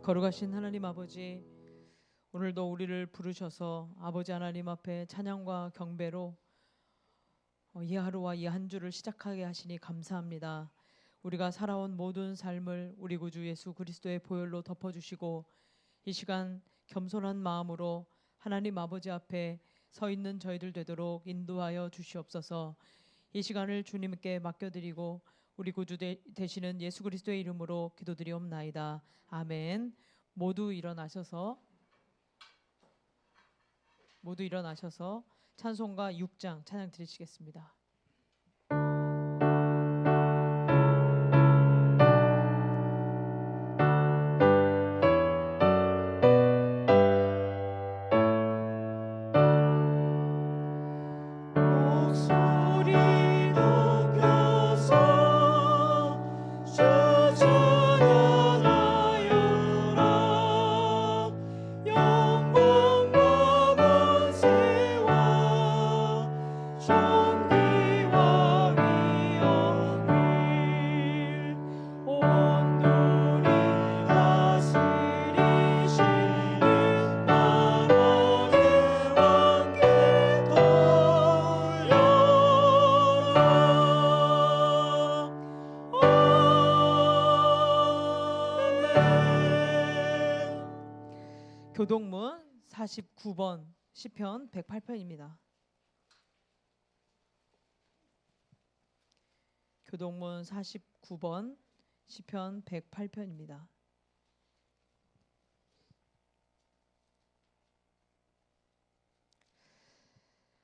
거룩하신 하나님 아버지, 오늘도 우리를 부르셔서 아버지 하나님 앞에 찬양과 경배로 이 하루와 이 한 주를 시작하게 하시니 감사합니다. 우리가 살아온 모든 삶을 우리 구주 예수 그리스도의 보혈로 덮어주시고 이 시간 겸손한 마음으로 하나님 아버지 앞에 서 있는 저희들 되도록 인도하여 주시옵소서. 이 시간을 주님께 맡겨드리고 우리 구주 되시는 예수 그리스도의 이름으로 기도드리옵나이다. 아멘. 모두 일어나셔서 찬송가 6장 찬양 드리시겠습니다. 교동문 49번 시편 108편입니다. 교동문 49번 시편 108편입니다.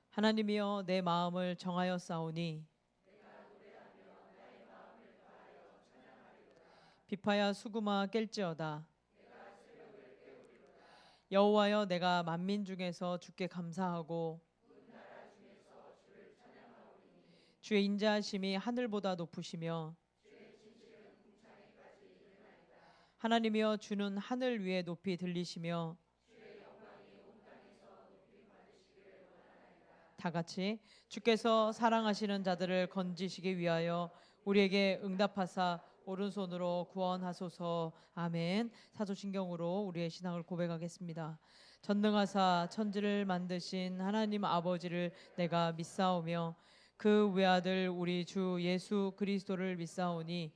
하나님이여 내 마음을 정하여 싸우니 비파야 수구마 깰지어다. 여호와여 내가 만민 중에서 주께 감사하고 주의 인자하심이 하늘보다 높으시며 하나님이여 주는 하늘 위에 높이 들리시며 다 같이 주께서 사랑하시는 자들을 건지시기 위하여 우리에게 응답하사 오른손으로 구원하소서. 아멘. 사도신경으로 우리의 신앙을 고백하겠습니다. 전능하사 천지를 만드신 하나님 아버지를 내가 믿사오며 그 외아들 우리 주 예수 그리스도를 믿사오니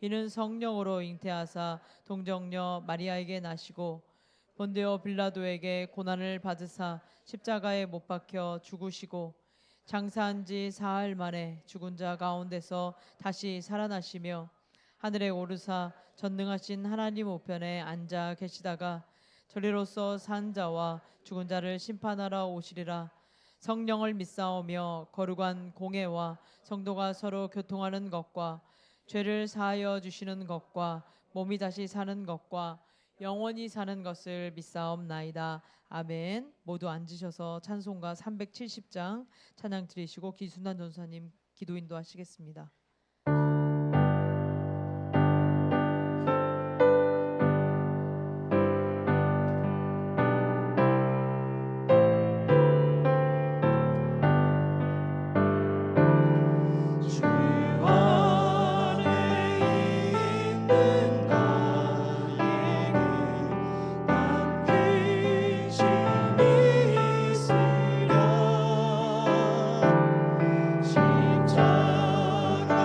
이는 성령으로 잉태하사 동정녀 마리아에게 나시고 본디오 빌라도에게 고난을 받으사 십자가에 못 박혀 죽으시고 장사한 지 사흘 만에 죽은 자 가운데서 다시 살아나시며 하늘에 오르사 전능하신 하나님 우편에 앉아 계시다가 저리로서 산 자와 죽은 자를 심판하러 오시리라. 성령을 믿사오며 거룩한 공회와 성도가 서로 교통하는 것과 죄를 사하여 주시는 것과 몸이 다시 사는 것과 영원히 사는 것을 믿사옵나이다. 아멘. 모두 앉으셔서 찬송가 370장 찬양 드리시고 기순환 전사님 기도 인도하시겠습니다. 십자가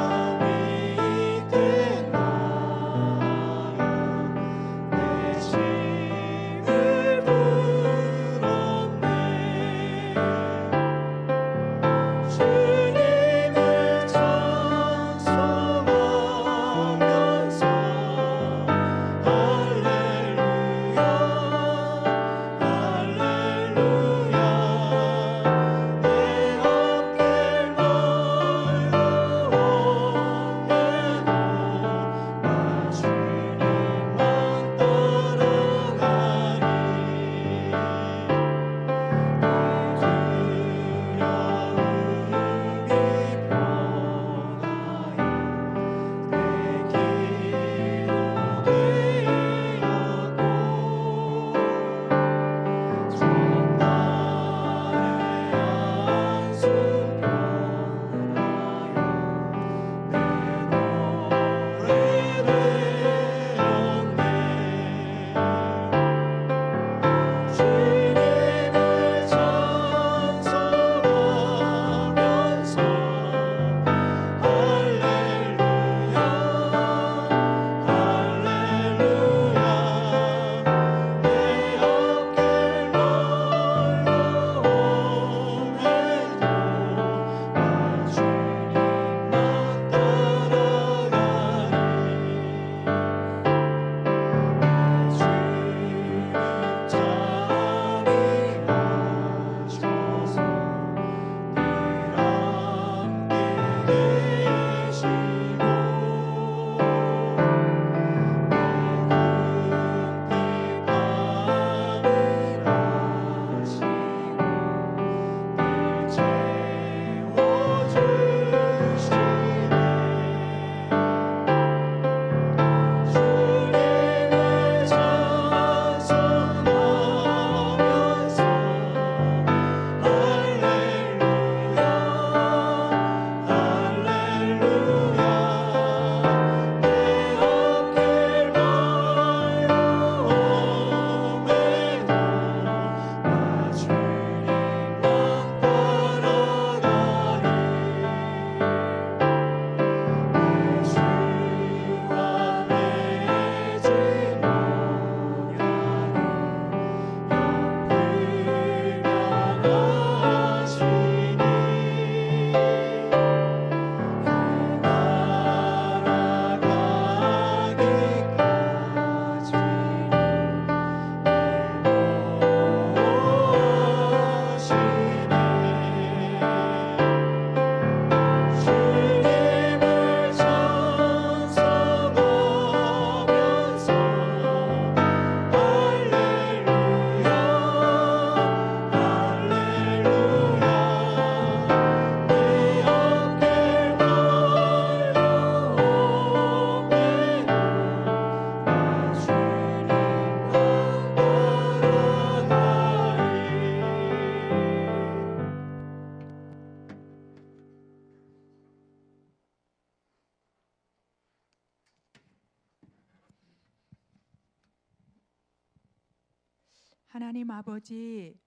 하나님 아버지,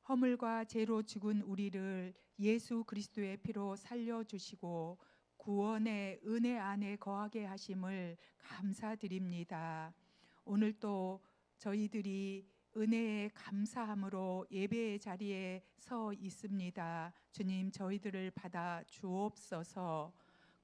허물과 죄로 죽은 우리를 예수 그리스도의 피로 살려주시고 구원의 은혜 안에 거하게 하심을 감사드립니다. 오늘 또 저희들이 은혜에 감사함으로 예배의 자리에 서 있습니다. 주님, 저희들을 받아 주옵소서.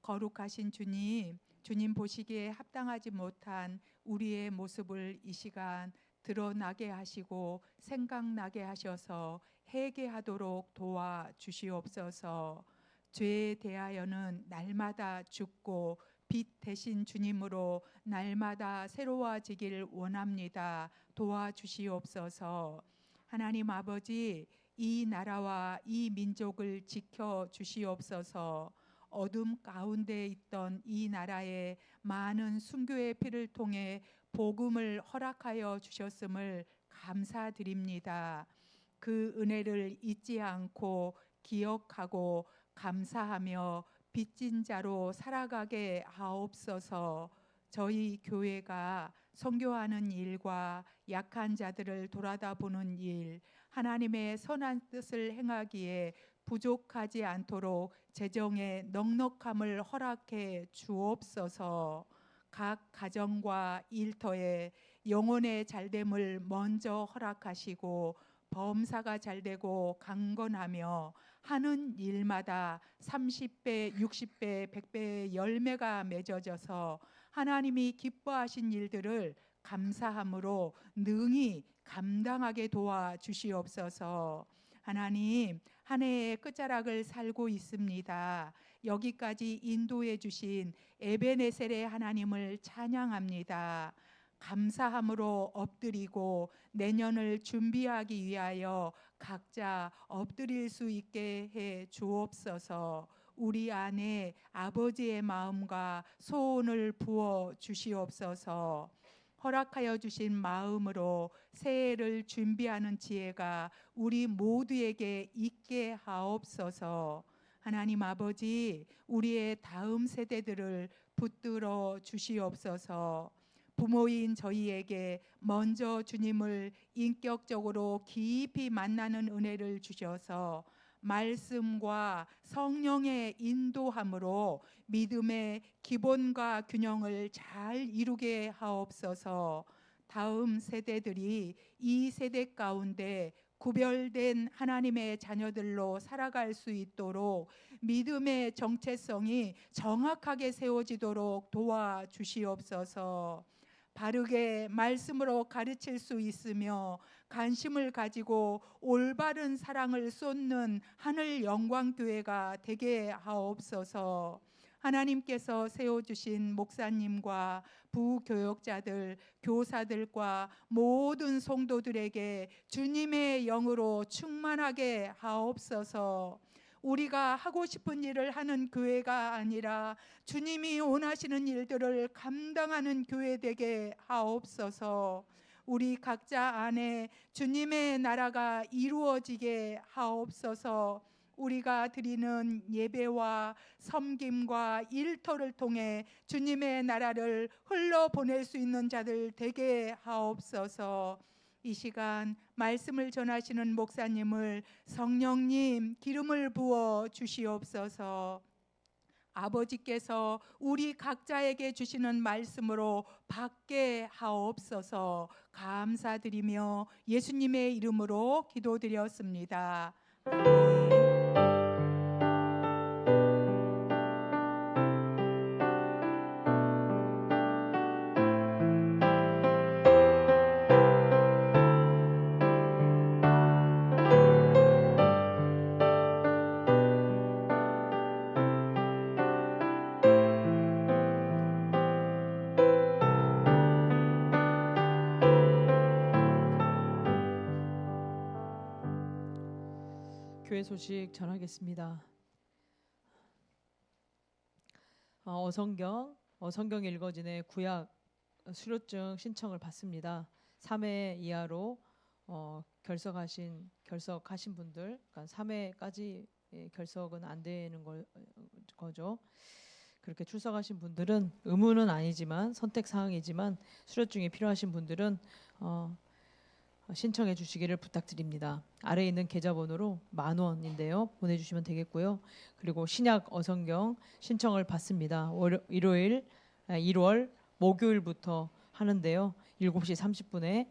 거룩하신 주님, 주님 보시기에 합당하지 못한 우리의 모습을 이 시간 드러나게 하시고 생각나게 하셔서 회개하도록 도와주시옵소서. 죄에 대하여는 날마다 죽고 빛 대신 주님으로 날마다 새로워지길 원합니다. 도와주시옵소서. 하나님 아버지, 이 나라와 이 민족을 지켜 주시옵소서. 어둠 가운데 있던 이 나라에 많은 순교의 피를 통해 복음을 허락하여 주셨음을 감사드립니다. 그 은혜를 잊지 않고 기억하고 감사하며 빚진 자로 살아가게 하옵소서. 저희 교회가 선교하는 일과 약한 자들을 돌아다 보는 일, 하나님의 선한 뜻을 행하기에 부족하지 않도록 재정의 넉넉함을 허락해 주옵소서. 각 가정과 일터에 영혼의 잘됨을 먼저 허락하시고 범사가 잘되고 강건하며 하는 일마다 30배, 60배, 100배의 열매가 맺어져서 하나님이 기뻐하신 일들을 감사함으로 능히 감당하게 도와주시옵소서. 하나님, 한 해의 끝자락을 살고 있습니다. 여기까지 인도해 주신 에베네셀의 하나님을 찬양합니다. 감사함으로 엎드리고 내년을 준비하기 위하여 각자 엎드릴 수 있게 해 주옵소서. 우리 안에 아버지의 마음과 소원을 부어 주시옵소서. 허락하여 주신 마음으로 새해를 준비하는 지혜가 우리 모두에게 있게 하옵소서. 하나님 아버지, 우리의 다음 세대들을 붙들어 주시옵소서. 부모인 저희에게 먼저 주님을 인격적으로 깊이 만나는 은혜를 주셔서 말씀과 성령의 인도함으로 믿음의 기본과 균형을 잘 이루게 하옵소서. 다음 세대들이 이 세대 가운데 구별된 하나님의 자녀들로 살아갈 수 있도록 믿음의 정체성이 정확하게 세워지도록 도와주시옵소서. 바르게 말씀으로 가르칠 수 있으며 관심을 가지고 올바른 사랑을 쏟는 하늘 영광교회가 되게 하옵소서. 하나님께서 세워주신 목사님과 부교역자들, 교사들과 모든 성도들에게 주님의 영으로 충만하게 하옵소서. 우리가 하고 싶은 일을 하는 교회가 아니라 주님이 원하시는 일들을 감당하는 교회 되게 하옵소서. 우리 각자 안에 주님의 나라가 이루어지게 하옵소서. 우리가 드리는 예배와 섬김과 일터를 통해 주님의 나라를 흘러보낼 수 있는 자들 되게 하옵소서. 이 시간 말씀을 전하시는 목사님을 성령님 기름을 부어 주시옵소서. 아버지께서 우리 각자에게 주시는 말씀으로 받게 하옵소서. 감사드리며 예수님의 이름으로 기도드렸습니다. 아멘. 교회 소식 전하겠습니다. 어성경 읽어진의 구약 수료증 신청을 받습니다. 3회 이하로 결석하신 분들, 그러니까 3회까지 결석은 안 되는 거죠. 그렇게 출석하신 분들은 의무는 아니지만 선택 사항이지만 수료증이 필요하신 분들은 신청해 주시기를 부탁드립니다. 아래에 있는 계좌번호로 10,000원인데요. 보내주시면 되겠고요. 그리고 신약 어성경 신청을 받습니다. 1월 목요일부터 하는데요. 7시 30분에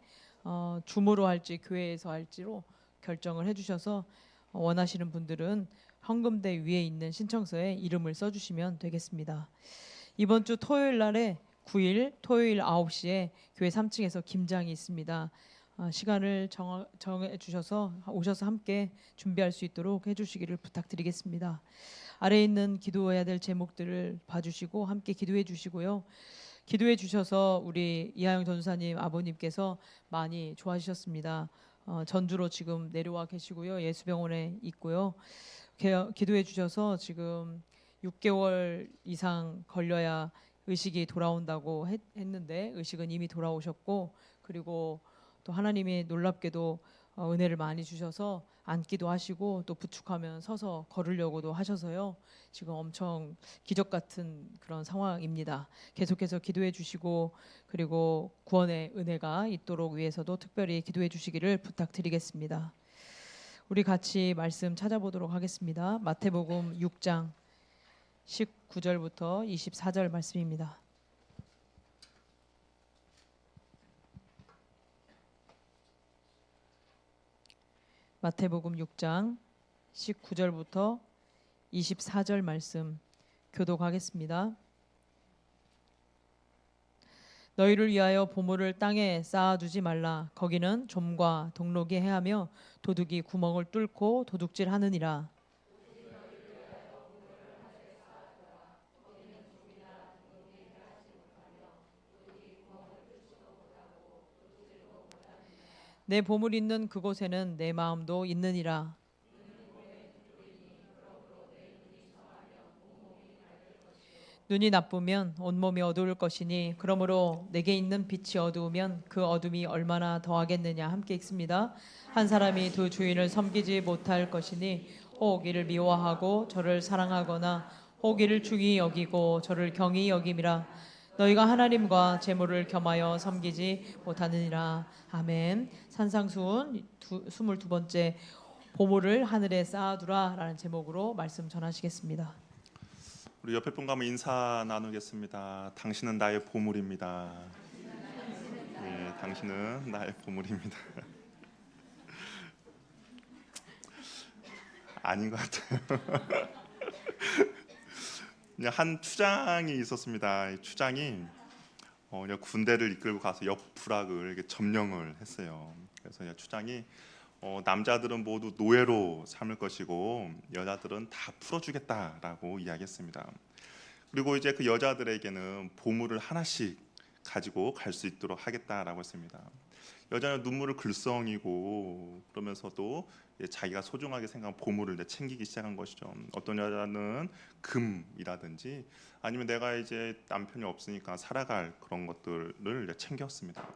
줌으로 할지 교회에서 할지로 결정을 해주셔서 원하시는 분들은 헌금대 위에 있는 신청서에 이름을 써주시면 되겠습니다. 이번 주 토요일 날에 9일 토요일 9시에 교회 3층에서 김장이 있습니다. 시간을 정해 주셔서 오셔서 함께 준비할 수 있도록 해주시기를 부탁드리겠습니다. 아래에 있는 기도해야 될 제목들을 봐주시고 함께 기도해 주시고요. 기도해 주셔서 우리 이하영 전사님 아버님께서 많이 좋아지셨습니다. 전주로 지금 내려와 계시고요. 예수병원에 있고요. 기도해 주셔서 지금 6개월 이상 걸려야 의식이 돌아온다고 했는데 의식은 이미 돌아오셨고, 그리고 또 하나님이 놀랍게도 은혜를 많이 주셔서 앉기도 하시고 또 부축하면 서서 걸으려고도 하셔서요. 지금 엄청 기적 같은 그런 상황입니다. 계속해서 기도해 주시고 그리고 구원의 은혜가 있도록 위해서도 특별히 기도해 주시기를 부탁드리겠습니다. 우리 같이 말씀 찾아보도록 하겠습니다. 마태복음 6장 19절부터 24절 말씀입니다. 마태복음 6장 19절부터 24절 말씀 교독하겠습니다. 너희를 위하여 보물을 땅에 쌓아두지 말라. 거기는 좀과 동록이 해하며 도둑이 구멍을 뚫고 도둑질하느니라. 내 보물 있는 그곳에는 내 마음도 있느니라. 눈이 나쁘면 온몸이 어두울 것이니 그러므로 내게 있는 빛이 어두우면 그 어둠이 얼마나 더하겠느냐. 함께 읽습니다. 한 사람이 두 주인을 섬기지 못할 것이니 혹 이를 미워하고 저를 사랑하거나 혹 이를 중히 여기고 저를 경히 여김이라. 너희가 하나님과 재물을 겸하여 섬기지 못하느니라. 아멘. 산상수훈 22번째 보물을 하늘에 쌓아두라 라는 제목으로 말씀 전하시겠습니다. 우리 옆에 분과 한번 인사 나누겠습니다. 당신은 나의 보물입니다. 예, 당신은 나의 보물입니다. 아닌 것 같아요. 그냥 한 추장이 있었습니다. 이 추장이 그냥 군대를 이끌고 가서 옆 부락을 이렇게 점령을 했어요. 그래서 추장이 남자들은 모두 노예로 삼을 것이고 여자들은 다 풀어주겠다라고 이야기했습니다. 그리고 이제 그 여자들에게는 보물을 하나씩 가지고 갈 수 있도록 하겠다라고 했습니다. 여자는 눈물을 글썽이고 그러면서도 자기가 소중하게 생각한 보물을 이제 챙기기 시작한 것이죠. 어떤 여자는 금이라든지 아니면 내가 이제 남편이 없으니까 살아갈 그런 것들을 이제 챙겼습니다.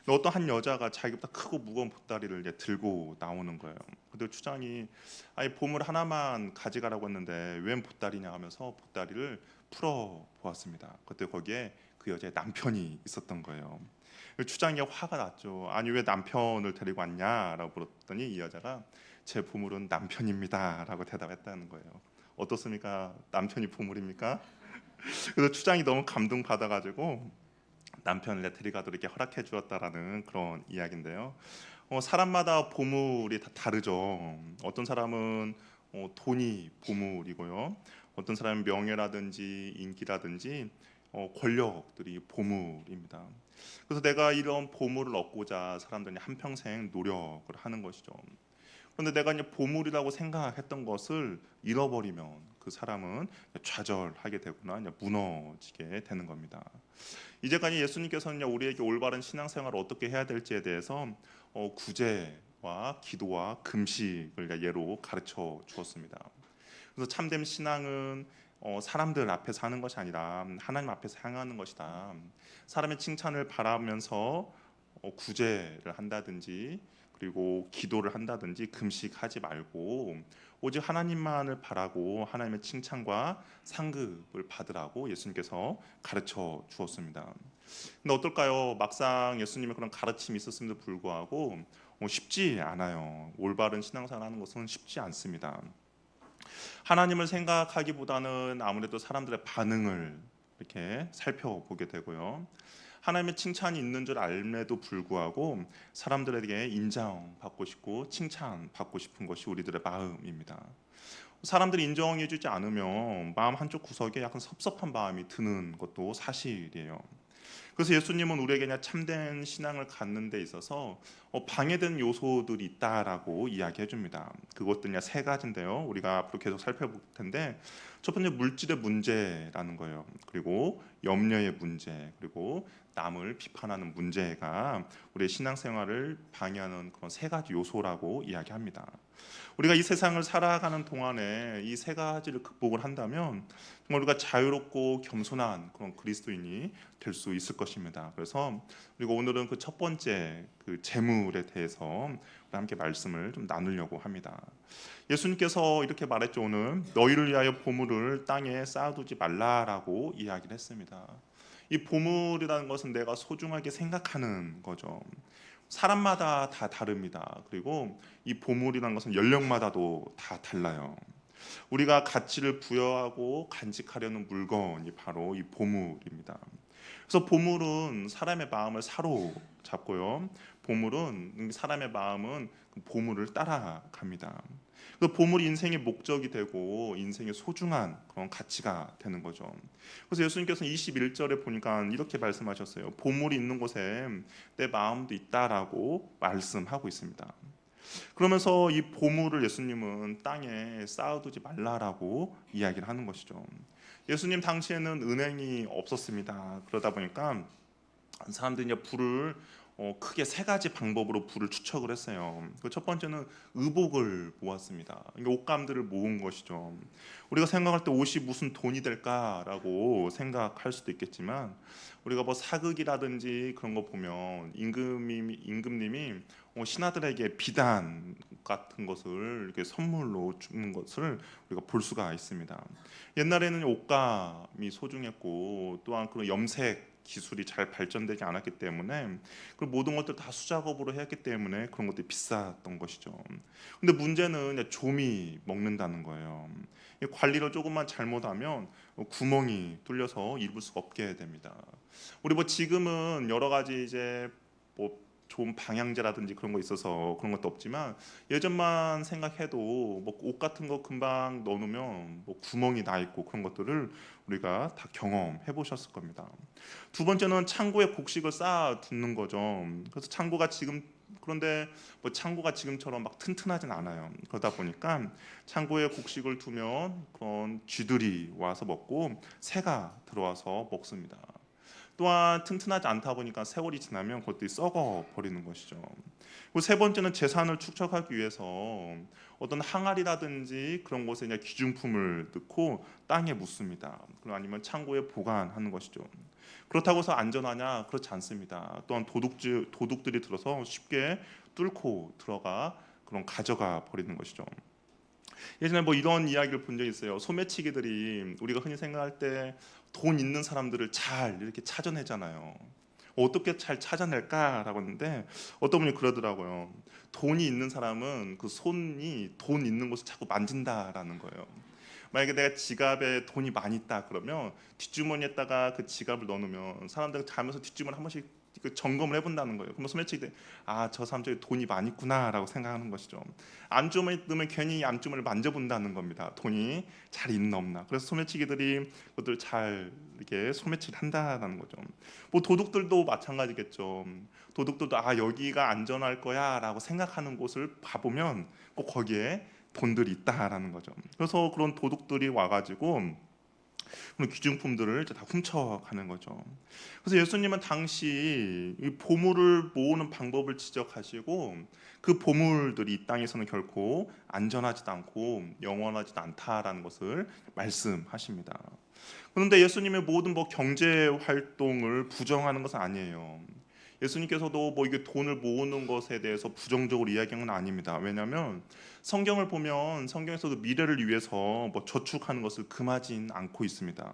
어떤 한 여자가 자기보다 크고 무거운 보따리를 이제 들고 나오는 거예요. 근데 추장이 아니 보물 하나만 가져가라고 했는데 웬 보따리냐 하면서 보따리를 풀어 보았습니다. 그때 거기에 그 여자의 남편이 있었던 거예요. 추장이 화가 났죠. 아니 왜 남편을 데리고 왔냐라고 물었더니 이 여자가 제 보물은 남편입니다라고 대답했다는 거예요. 어떻습니까? 남편이 보물입니까? 그래서 추장이 너무 감동받아가지고 남편을 데려가도록 이렇게 허락해 주었다라는 그런 이야기인데요. 사람마다 보물이 다 다르죠. 어떤 사람은 돈이 보물이고요. 어떤 사람은 명예라든지 인기라든지 권력들이 보물입니다. 그래서 내가 이런 보물을 얻고자 사람들이 한평생 노력을 하는 것이죠. 그런데 내가 이제 보물이라고 생각했던 것을 잃어버리면 그 사람은 좌절하게 되거나 무너지게 되는 겁니다. 이제까지 예수님께서는 우리에게 올바른 신앙생활을 어떻게 해야 될지에 대해서 구제와 기도와 금식을 예로 가르쳐 주었습니다. 그래서 참된 신앙은 사람들 앞에서 하는 것이 아니라 하나님 앞에서 향하는 것이다. 사람의 칭찬을 바라면서 구제를 한다든지 그리고 기도를 한다든지 금식하지 말고 오직 하나님만을 바라고 하나님의 칭찬과 상급을 받으라고 예수님께서 가르쳐 주었습니다. 근데 어떨까요? 막상 예수님의 그런 가르침이 있었음에도 불구하고 쉽지 않아요. 올바른 신앙생활 하는 것은 쉽지 않습니다. 하나님을 생각하기보다는 아무래도 사람들의 반응을 이렇게 살펴보게 되고요. 하나님의 칭찬이 있는 줄 알매도 불구하고 사람들에게 인정받고 싶고 칭찬받고 싶은 것이 우리들의 마음입니다. 사람들이 인정해주지 않으면 마음 한쪽 구석에 약간 섭섭한 마음이 드는 것도 사실이에요. 그래서 예수님은 우리에게 그냥 참된 신앙을 갖는 데 있어서 방해된 요소들이 있다라고 이야기해 줍니다. 그것들이 세 가지인데요. 우리가 앞으로 계속 살펴볼 텐데 첫 번째 물질의 문제라는 거예요. 그리고 염려의 문제, 그리고 남을 비판하는 문제가 우리의 신앙생활을 방해하는 그런 세 가지 요소라고 이야기합니다. 우리가 이 세상을 살아가는 동안에 이 세 가지를 극복을 한다면 정말 우리가 자유롭고 겸손한 그런 그리스도인이 될 수 있을 것입니다. 그래서 우리가 오늘은 그 첫 번째 그 재물에 대해서 함께 말씀을 좀 나누려고 합니다. 예수님께서 이렇게 말했죠. 오늘 너희를 위하여 보물을 땅에 쌓아두지 말라라고 이야기를 했습니다. 이 보물이라는 것은 내가 소중하게 생각하는 거죠. 사람마다 다 다릅니다. 그리고 이 보물이라는 것은 연령마다도 다 달라요. 우리가 가치를 부여하고 간직하려는 물건이 바로 이 보물입니다. 그래서 보물은 사람의 마음을 사로잡고요. 보물은 사람의 마음은 그 보물을 따라갑니다. 그 보물이 인생의 목적이 되고 인생의 소중한 그런 가치가 되는 거죠. 그래서 예수님께서는 21절에 보니까 이렇게 말씀하셨어요. 보물이 있는 곳에 내 마음도 있다라고 말씀하고 있습니다. 그러면서 이 보물을 예수님은 땅에 쌓아두지 말라라고 이야기를 하는 것이죠. 예수님 당시에는 은행이 없었습니다. 그러다 보니까 사람들이 이제 불을 크게 세 가지 방법으로 불을 추척을 했어요. 그 첫 번째는 의복을 모았습니다. 옷감들을 모은 것이죠. 우리가 생각할 때 옷이 무슨 돈이 될까라고 생각할 수도 있겠지만 우리가 뭐 사극이라든지 그런 거 보면 임금님이 신하들에게 비단 같은 것을 이렇게 선물로 주는 것을 우리가 볼 수가 있습니다. 옛날에는 옷감이 소중했고 또한 그런 염색 기술이 잘 발전되지 않았기 때문에 그 모든 것들 다 수작업으로 했기 때문에 그런 것들이 비쌌던 것이죠. 근데 문제는 좀이 먹는다는 거예요. 관리를 조금만 잘못하면 구멍이 뚫려서 입을 수가 없게 됩니다. 우리 뭐 지금은 여러 가지 이제 뭐 좋은 방향제라든지 그런 거 있어서 그런 것도 없지만 예전만 생각해도 뭐 옷 같은 거 금방 넣어놓으면 뭐 구멍이 나 있고 그런 것들을 우리가 다 경험해 보셨을 겁니다. 두 번째는 창고에 곡식을 쌓아 두는 거죠. 그래서 창고가 지금 그런데 뭐 창고가 지금처럼 막 튼튼하진 않아요. 그러다 보니까 창고에 곡식을 두면 그런 쥐들이 와서 먹고 새가 들어와서 먹습니다. 또한 튼튼하지 않다 보니까 세월이 지나면 그것들이 썩어 버리는 것이죠. 그리고 세 번째는 재산을 축적하기 위해서 어떤 항아리라든지 그런 곳에 그냥 기중품을 넣고 땅에 묻습니다. 그리고 아니면 창고에 보관하는 것이죠. 그렇다고 해서 안전하냐? 그렇지 않습니다. 또한 도둑들이 들어서 쉽게 뚫고 들어가 그런 가져가 버리는 것이죠. 예전에 뭐 이런 이야기를 본 적이 있어요. 소매치기들이 우리가 흔히 생각할 때 돈 있는 사람들을 잘 이렇게 찾아내잖아요. 어떻게 잘 찾아낼까라고 했는데 어떤 분이 그러더라고요. 돈이 있는 사람은 그 손이 돈 있는 곳을 자꾸 만진다라는 거예요. 만약에 내가 지갑에 돈이 많이 있다 그러면 뒷주머니에다가 그 지갑을 넣어놓으면 사람들이 가면서 뒷주머니 한 번씩 그 점검을 해본다는 거예요. 그러면 소매치기 때 저 사람 저기 돈이 많이 있구나라고 생각하는 것이죠. 안주머니 넣으면 괜히 안주머니를 만져본다는 겁니다. 돈이 잘 있나 없나. 그래서 소매치기들이 그것들 잘 이렇게 소매치기를 한다는 거죠. 뭐 도둑들도 마찬가지겠죠. 도둑들도 여기가 안전할 거야라고 생각하는 곳을 봐보면 꼭 거기에 돈들이 있다라는 거죠. 그래서 그런 도둑들이 와가지고 그런 귀중품들을 이제 다 훔쳐가는 거죠. 그래서 예수님은 당시 이 보물을 모으는 방법을 지적하시고 그 보물들이 이 땅에서는 결코 안전하지도 않고 영원하지도 않다라는 것을 말씀하십니다. 그런데 예수님의 모든 뭐 경제 활동을 부정하는 것은 아니에요. 예수님께서도 뭐 이게 돈을 모으는 것에 대해서 부정적으로 이야기한 건 아닙니다. 왜냐하면 성경을 보면 성경에서도 미래를 위해서 뭐 저축하는 것을 금하진 않고 있습니다.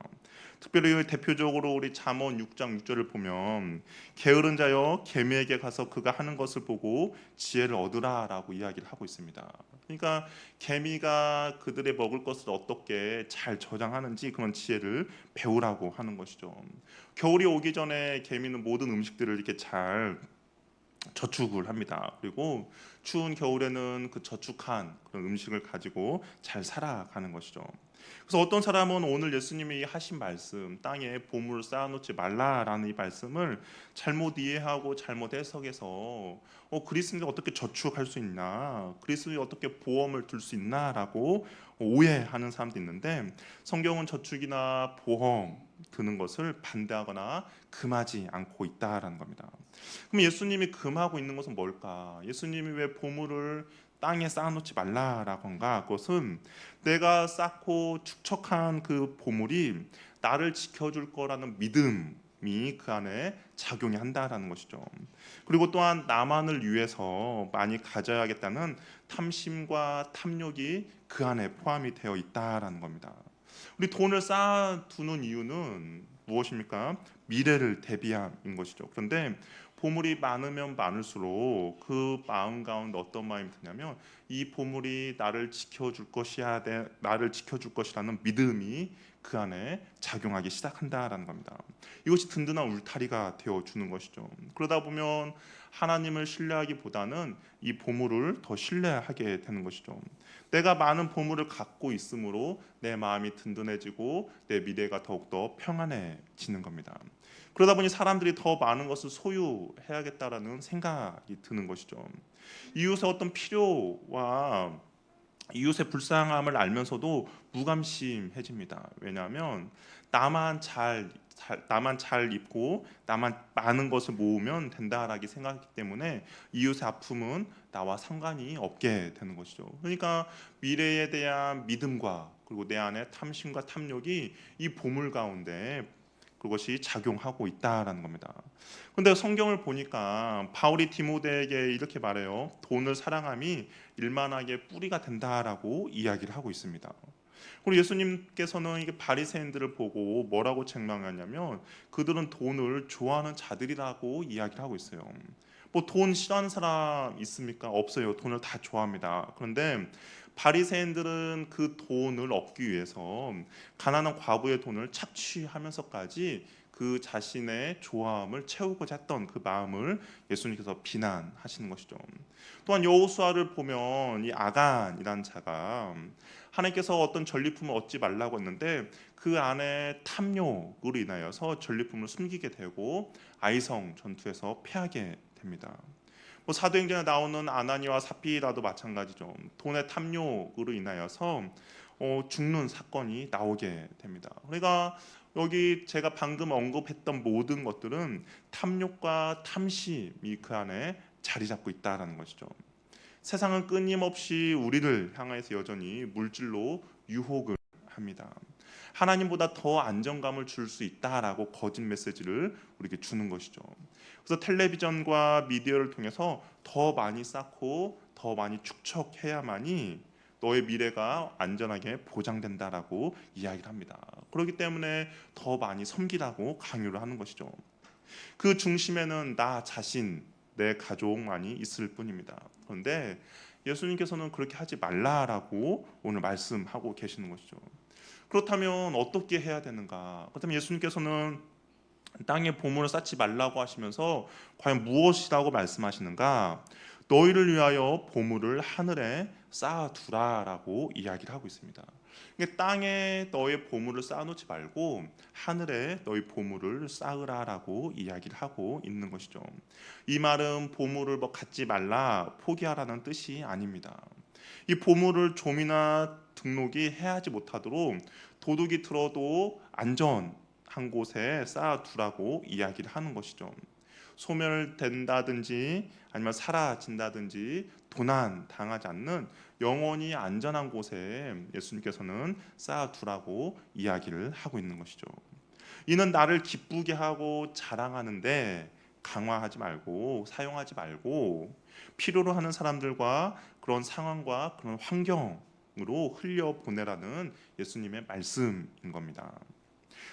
특별히 대표적으로 우리 잠언 6장 6절을 보면 게으른 자여 개미에게 가서 그가 하는 것을 보고 지혜를 얻으라라고 이야기를 하고 있습니다. 그러니까 개미가 그들의 먹을 것을 어떻게 잘 저장하는지 그런 지혜를 배우라고 하는 것이죠. 겨울이 오기 전에 개미는 모든 음식들을 이렇게 잘 저축을 합니다. 그리고 추운 겨울에는 그 저축한 그런 음식을 가지고 잘 살아가는 것이죠. 그래서 어떤 사람은 오늘 예수님이 하신 말씀, 땅에 보물을 쌓아놓지 말라라는 이 말씀을 잘못 이해하고 잘못 해석해서 그리스도인이 어떻게 저축할 수 있나, 그리스도인이 어떻게 보험을 들 수 있나라고 오해하는 사람도 있는데, 성경은 저축이나 보험 드는 것을 반대하거나 금하지 않고 있다라는 겁니다. 그럼 예수님이 금하고 있는 것은 뭘까? 예수님이 왜 보물을 땅에 쌓아놓지 말라라고 한가? 그것은 내가 쌓고 축적한 그 보물이 나를 지켜줄 거라는 믿음이 그 안에 작용이 한다라는 것이죠. 그리고 또한 나만을 위해서 많이 가져야겠다는 탐심과 탐욕이 그 안에 포함이 되어 있다라는 겁니다. 우리 돈을 쌓아두는 이유는 무엇입니까? 미래를 대비함인 것이죠. 그런데 보물이 많으면 많을수록 그 마음 가운데 어떤 마음이 드냐면 이 보물이 나를 지켜줄 것이야, 나를 지켜줄 것이라는 믿음이 그 안에 작용하기 시작한다라는 겁니다. 이것이 든든한 울타리가 되어 주는 것이죠. 그러다 보면 하나님을 신뢰하기보다는 이 보물을 더 신뢰하게 되는 것이죠. 내가 많은 보물을 갖고 있으므로 내 마음이 든든해지고 내 미래가 더욱더 평안해지는 겁니다. 그러다 보니 사람들이 더 많은 것을 소유해야겠다라는 생각이 드는 것이죠. 이웃의 어떤 필요와 이웃의 불쌍함을 알면서도 무감심해집니다. 왜냐하면 나만 잘 입고 나만 많은 것을 모으면 된다라고 생각하기 때문에 이웃의 아픔은 나와 상관이 없게 되는 것이죠. 그러니까 미래에 대한 믿음과 그리고 내 안에 탐심과 탐욕이 이 보물 가운데 그것이 작용하고 있다라는 겁니다. 그런데 성경을 보니까 바울이 디모데에게 이렇게 말해요. 돈을 사랑함이 일만하게 뿌리가 된다라고 이야기를 하고 있습니다. 그리고 예수님께서는 이게 바리새인들을 보고 뭐라고 책망하냐면 그들은 돈을 좋아하는 자들이라고 이야기를 하고 있어요. 뭐 돈 싫어하는 사람 있습니까? 없어요. 돈을 다 좋아합니다. 그런데 바리새인들은 그 돈을 얻기 위해서 가난한 과부의 돈을 착취하면서까지 그 자신의 좋아함을 채우고자 했던 그 마음을 예수님께서 비난하시는 것이죠. 또한 여호수아를 보면 이 아간이라는 자가 하나님께서 어떤 전리품을 얻지 말라고 했는데 그 안에 탐욕으로 인하여서 전리품을 숨기게 되고 아이성 전투에서 패하게 됩니다. 뭐 사도행전에 나오는 아나니와 삽비라도 마찬가지죠. 돈의 탐욕으로 인하여서 죽는 사건이 나오게 됩니다. 그러니까 여기 제가 방금 언급했던 모든 것들은 탐욕과 탐심이 그 안에 자리 잡고 있다라는 것이죠. 세상은 끊임없이 우리를 향해서 여전히 물질로 유혹을 합니다. 하나님보다 더 안정감을 줄 수 있다라고 거짓 메시지를 우리에게 주는 것이죠. 그래서 텔레비전과 미디어를 통해서 더 많이 쌓고 더 많이 축적해야만이 너의 미래가 안전하게 보장된다라고 이야기를 합니다. 그렇기 때문에 더 많이 섬기라고 강요를 하는 것이죠. 그 중심에는 나 자신, 내 가족만이 있을 뿐입니다. 그런데 예수님께서는 그렇게 하지 말라라고 오늘 말씀하고 계시는 것이죠. 그렇다면 어떻게 해야 되는가? 그렇다면 예수님께서는 땅에 보물을 쌓지 말라고 하시면서 과연 무엇이라고 말씀하시는가? 너희를 위하여 보물을 하늘에 쌓아두라라고 이야기를 하고 있습니다. 땅에 너의 보물을 쌓아놓지 말고 하늘에 너희 보물을 쌓으라라고 이야기를 하고 있는 것이죠. 이 말은 보물을 뭐 갖지 말라, 포기하라는 뜻이 아닙니다. 이 보물을 좀이나 등록이 해하지 못하도록 도둑이 들어도 안전한 곳에 쌓아두라고 이야기를 하는 것이죠. 소멸된다든지 아니면 사라진다든지 도난 당하지 않는 영원히 안전한 곳에 예수님께서는 쌓아두라고 이야기를 하고 있는 것이죠. 이는 나를 기쁘게 하고 자랑하는데 강화하지 말고 사용하지 말고 필요로 하는 사람들과 그런 상황과 그런 환경으로 흘려 보내라는 예수님의 말씀인 겁니다.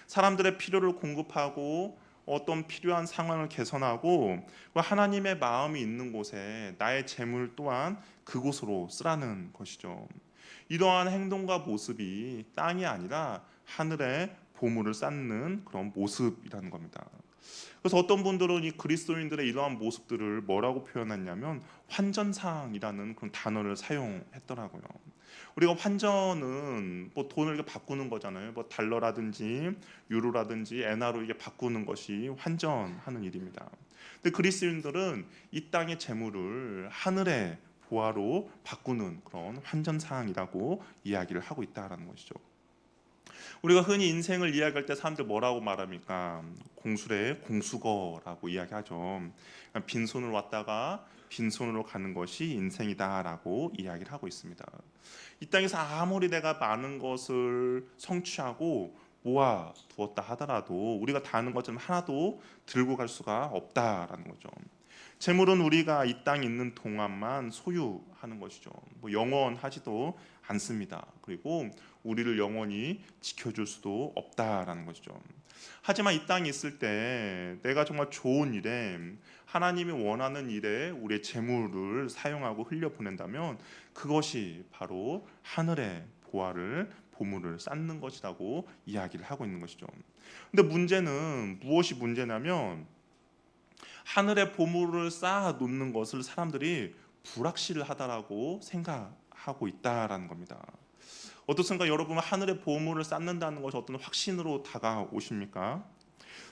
사람들의 필요를 공급하고 어떤 필요한 상황을 개선하고 하나님의 마음이 있는 곳에 나의 재물 또한 그곳으로 쓰라는 것이죠. 이러한 행동과 모습이 땅이 아니라 하늘에 보물을 쌓는 그런 모습이라는 겁니다. 그래서 어떤 분들은 이 그리스도인들의 이러한 모습들을 뭐라고 표현했냐면 환전상이라는 그런 단어를 사용했더라고요. 우리가 환전은 뭐 돈을 이렇게 바꾸는 거잖아요. 뭐 달러라든지 유로라든지 엔화로 이게 바꾸는 것이 환전하는 일입니다. 근데 그리스도인들은 이 땅의 재물을 하늘의 보화로 바꾸는 그런 환전상이라고 이야기를 하고 있다라는 것이죠. 우리가 흔히 인생을 이야기할 때 사람들 뭐라고 말합니까? 공수래 공수거라고 이야기하죠. 빈손으로 왔다가 빈손으로 가는 것이 인생이다라고 이야기를 하고 있습니다. 이 땅에서 아무리 내가 많은 것을 성취하고 모아 두었다 하더라도 우리가 다는 것처럼 하나도 들고 갈 수가 없다라는 거죠. 재물은 우리가 이 땅에 있는 동안만 소유하는 것이죠. 뭐 영원하지도 않습니다. 그리고 우리를 영원히 지켜줄 수도 없다라는 것이죠. 하지만 이 땅에 있을 때 내가 정말 좋은 일에 하나님이 원하는 일에 우리의 재물을 사용하고 흘려보낸다면 그것이 바로 하늘의 보물을 쌓는 것이라고 이야기를 하고 있는 것이죠. 근데 문제는 무엇이 문제냐면 하늘의 보물을 쌓아 놓는 것을 사람들이 불확실하다라고 생각하고 있다라는 겁니다. 어떻습니까? 여러분 하늘의 보물을 쌓는다는 것이 어떤 확신으로 다가오십니까?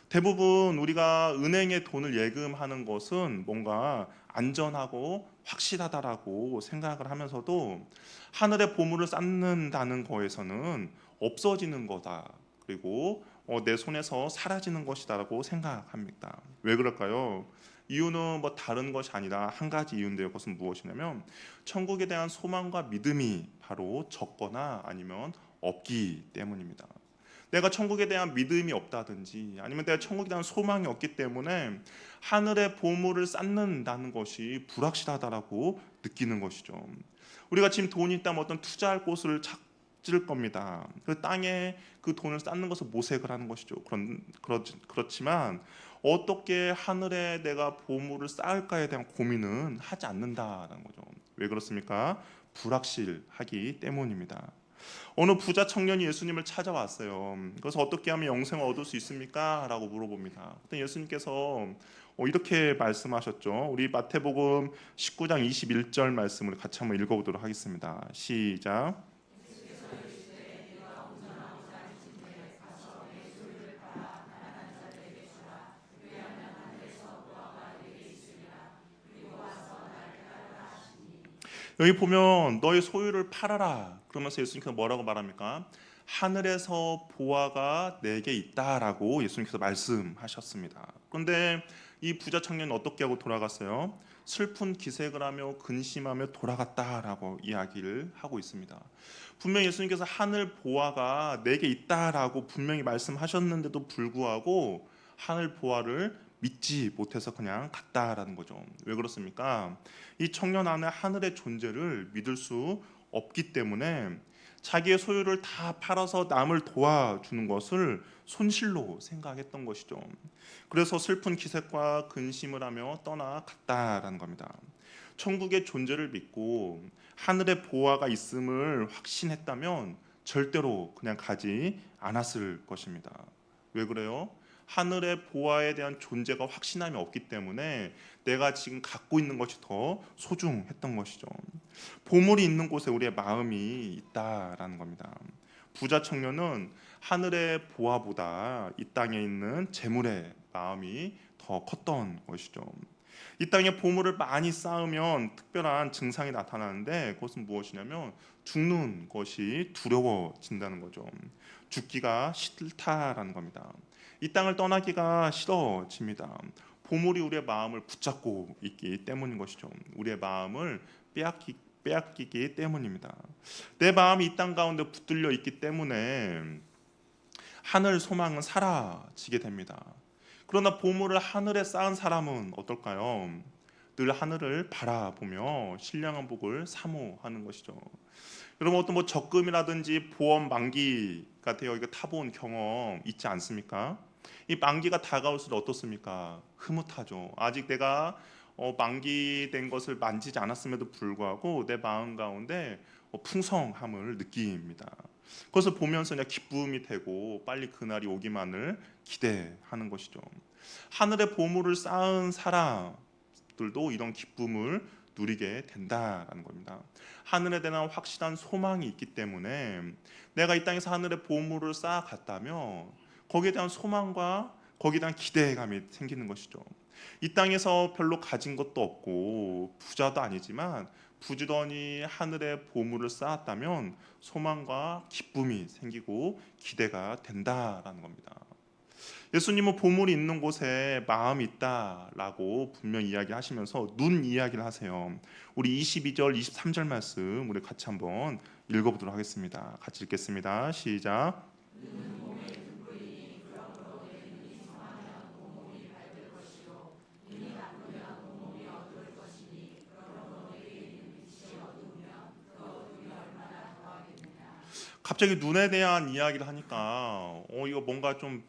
대부분 우리가 은행에 돈을 예금하는 것은 뭔가 안전하고 확실하다라고 생각을 하면서도 하늘의 보물을 쌓는다는 거에서는 없어지는 거다. 그리고 내 손에서 사라지는 것이다라고 생각합니다. 왜 그럴까요? 이유는 뭐 다른 것이 아니라 한 가지 이유인데요. 그것은 무엇이냐면 천국에 대한 소망과 믿음이 바로 적거나 아니면 없기 때문입니다. 내가 천국에 대한 믿음이 없다든지 아니면 내가 천국에 대한 소망이 없기 때문에 하늘의 보물을 쌓는다는 것이 불확실하다라고 느끼는 것이죠. 우리가 지금 돈이 있다면 어떤 투자할 곳을 찾을 겁니다. 그 땅에 그 돈을 쌓는 것을 모색을 하는 것이죠. 그렇지만 어떻게 하늘에 내가 보물을 쌓을까에 대한 고민은 하지 않는다라는 거죠. 왜 그렇습니까? 불확실하기 때문입니다. 어느 부자 청년이 예수님을 찾아왔어요. 그래서 어떻게 하면 영생을 얻을 수 있습니까? 라고 물어봅니다. 그때 예수님께서 이렇게 말씀하셨죠. 우리 마태복음 19장 21절 말씀을 같이 한번 읽어보도록 하겠습니다. 시작. 여기 보면 너의 소유를 팔아라. 그러면서 예수님께서 뭐라고 말합니까? 하늘에서 보화가 내게 있다라고 예수님께서 말씀하셨습니다. 그런데 이 부자 청년은 어떻게 하고 돌아갔어요? 슬픈 기색을 하며 근심하며 돌아갔다라고 이야기를 하고 있습니다. 분명히 예수님께서 하늘 보화가 내게 있다라고 분명히 말씀하셨는데도 불구하고 하늘 보화를 믿지 못해서 그냥 갔다라는 거죠. 왜 그렇습니까? 이 청년 안에 하늘의 존재를 믿을 수 없기 때문에 자기의 소유를 다 팔아서 남을 도와주는 것을 손실로 생각했던 것이죠. 그래서 슬픈 기색과 근심을 하며 떠나갔다라는 겁니다. 천국의 존재를 믿고 하늘의 보화가 있음을 확신했다면 절대로 그냥 가지 않았을 것입니다. 왜 그래요? 하늘의 보화에 대한 존재가 확신함이 없기 때문에 내가 지금 갖고 있는 것이 더 소중했던 것이죠. 보물이 있는 곳에 우리의 마음이 있다라는 겁니다. 부자 청년은 하늘의 보화보다 이 땅에 있는 재물의 마음이 더 컸던 것이죠. 이 땅에 보물을 많이 쌓으면 특별한 증상이 나타나는데 그것은 무엇이냐면 죽는 것이 두려워진다는 거죠. 죽기가 싫다라는 겁니다. 이 땅을 떠나기가 싫어집니다. 보물이 우리의 마음을 붙잡고 있기 때문인 것이죠. 우리의 마음을 빼앗기기 때문입니다. 내 마음이 이 땅 가운데 붙들려 있기 때문에 하늘 소망은 사라지게 됩니다. 그러나 보물을 하늘에 쌓은 사람은 어떨까요? 늘 하늘을 바라보며 신령한 복을 사모하는 것이죠. 여러분 어떤 뭐 적금이라든지 보험 만기가 되어 이거 타본 경험 있지 않습니까? 이 만기가 다가올수록 어떻습니까? 흐뭇하죠. 아직 내가 만기된 것을 만지지 않았음에도 불구하고 내 마음 가운데 풍성함을 느낍니다. 그것을 보면서 그냥 기쁨이 되고 빨리 그날이 오기만을 기대하는 것이죠. 하늘의 보물을 쌓은 사람들도 이런 기쁨을 누리게 된다라는 겁니다. 하늘에 대한 확실한 소망이 있기 때문에 내가 이 땅에서 하늘의 보물을 쌓아갔다면 거기에 대한 소망과 거기에 대한 기대감이 생기는 것이죠. 이 땅에서 별로 가진 것도 없고 부자도 아니지만 부지런히 하늘의 보물을 쌓았다면 소망과 기쁨이 생기고 기대가 된다라는 겁니다. 예수님은 보물이 있는 곳에 마음이 있다라고 분명히 이야기하시면서 눈 이야기를 하세요. 우리 22절, 23절 말씀 우리 같이 한번 읽어보도록 하겠습니다. 같이 읽겠습니다. 시작. 갑자기 눈에 대한 이야기를 하니까 이거 뭔가 좀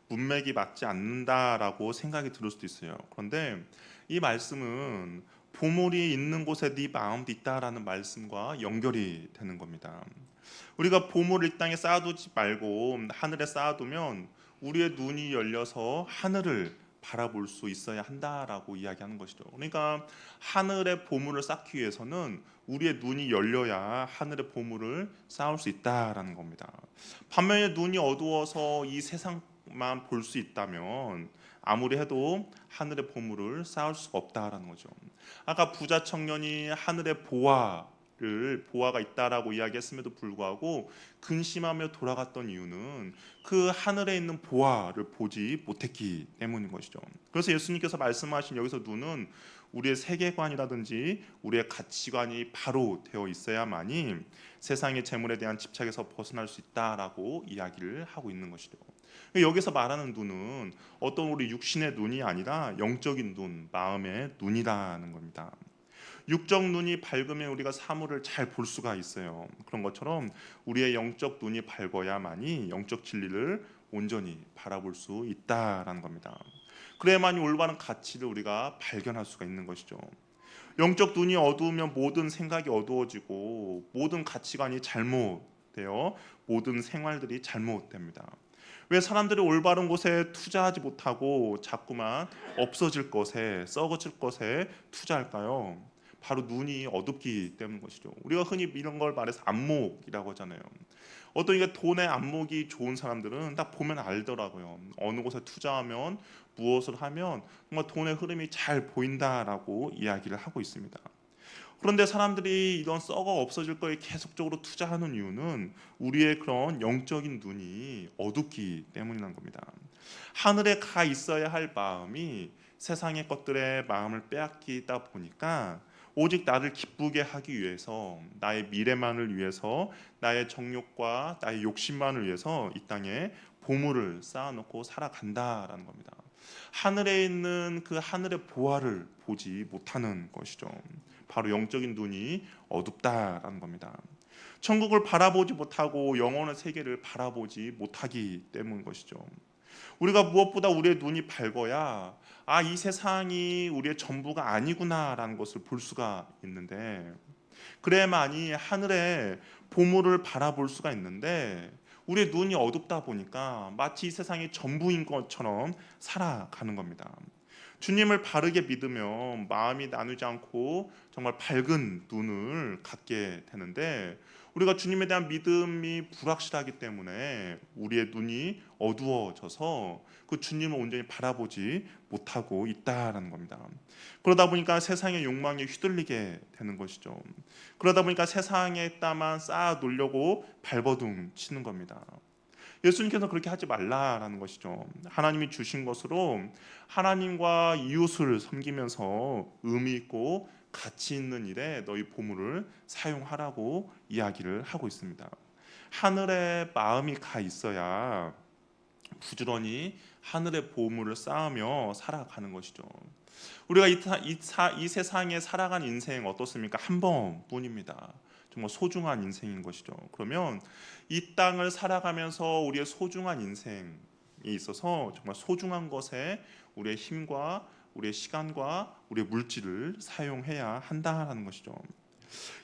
문맥이 맞지 않는다라고 생각이 들을 수도 있어요. 그런데 이 말씀은 보물이 있는 곳에 네 마음도 있다라는 말씀과 연결이 되는 겁니다. 우리가 보물을 이 땅에 쌓아두지 말고 하늘에 쌓아두면 우리의 눈이 열려서 하늘을 바라볼 수 있어야 한다라고 이야기하는 것이죠. 그러니까 하늘의 보물을 쌓기 위해서는 우리의 눈이 열려야 하늘의 보물을 쌓을 수 있다라는 겁니다. 반면에 눈이 어두워서 이 세상만 볼 수 있다면 아무리 해도 하늘의 보물을 쌓을 수가 없다라는 거죠. 아까 부자 청년이 하늘의 보화가 있다라고 이야기했음에도 불구하고 근심하며 돌아갔던 이유는 그 하늘에 있는 보화를 보지 못했기 때문인 것이죠. 그래서 예수님께서 말씀하신 여기서 눈은 우리의 세계관이라든지 우리의 가치관이 바로 되어 있어야만이 세상의 재물에 대한 집착에서 벗어날 수 있다라고 이야기를 하고 있는 것이죠. 여기서 말하는 눈은 어떤 우리 육신의 눈이 아니라 영적인 눈, 마음의 눈이라는 겁니다. 육적 눈이 밝으면 우리가 사물을 잘 볼 수가 있어요. 그런 것처럼 우리의 영적 눈이 밝아야만이 영적 진리를 온전히 바라볼 수 있다라는 겁니다. 그래야만이 올바른 가치를 우리가 발견할 수가 있는 것이죠. 영적 눈이 어두우면 모든 생각이 어두워지고 모든 가치관이 잘못되어 모든 생활들이 잘못됩니다. 왜 사람들이 올바른 곳에 투자하지 못하고 자꾸만 없어질 것에 썩어질 것에 투자할까요? 바로 눈이 어둡기 때문인 것이죠. 우리가 흔히 이런 걸 말해서 안목이라고 하잖아요. 어떤 이게 돈의 안목이 좋은 사람들은 딱 보면 알더라고요. 어느 곳에 투자하면 무엇을 하면 정말 돈의 흐름이 잘 보인다라고 이야기를 하고 있습니다. 그런데 사람들이 이런 썩어 없어질 거에 계속적으로 투자하는 이유는 우리의 그런 영적인 눈이 어둡기 때문이라는 겁니다. 하늘에 가 있어야 할 마음이 세상의 것들의 마음을 빼앗기다 보니까 오직 나를 기쁘게 하기 위해서 나의 미래만을 위해서 나의 정욕과 나의 욕심만을 위해서 이 땅에 보물을 쌓아놓고 살아간다라는 겁니다. 하늘에 있는 그 하늘의 보화를 보지 못하는 것이죠. 바로 영적인 눈이 어둡다라는 겁니다. 천국을 바라보지 못하고 영원한 세계를 바라보지 못하기 때문인 것이죠. 우리가 무엇보다 우리의 눈이 밝아야 이 세상이 우리의 전부가 아니구나라는 것을 볼 수가 있는데 그래야만이 하늘의 보물을 바라볼 수가 있는데 우리의 눈이 어둡다 보니까 마치 이 세상이 전부인 것처럼 살아가는 겁니다. 주님을 바르게 믿으면 마음이 나누지 않고 정말 밝은 눈을 갖게 되는데 우리가 주님에 대한 믿음이 불확실하기 때문에 우리의 눈이 어두워져서 그 주님을 온전히 바라보지 못하고 있다라는 겁니다. 그러다 보니까 세상의 욕망에 휘둘리게 되는 것이죠. 그러다 보니까 세상에 따만 쌓아 놓으려고 발버둥 치는 겁니다. 예수님께서 그렇게 하지 말라라는 것이죠. 하나님이 주신 것으로 하나님과 이웃을 섬기면서 의미 있고 가치 있는 일에 너희 보물을 사용하라고 이야기를 하고 있습니다. 하늘에 마음이 가 있어야 부지런히 하늘의 보물을 쌓으며 살아가는 것이죠. 우리가 이 세상에 살아간 인생 어떻습니까? 한 번뿐입니다. 정말 소중한 인생인 것이죠. 그러면 이 땅을 살아가면서 우리의 소중한 인생에 있어서 정말 소중한 것에 우리의 힘과 우리의 시간과 우리의 물질을 사용해야 한다는 것이죠.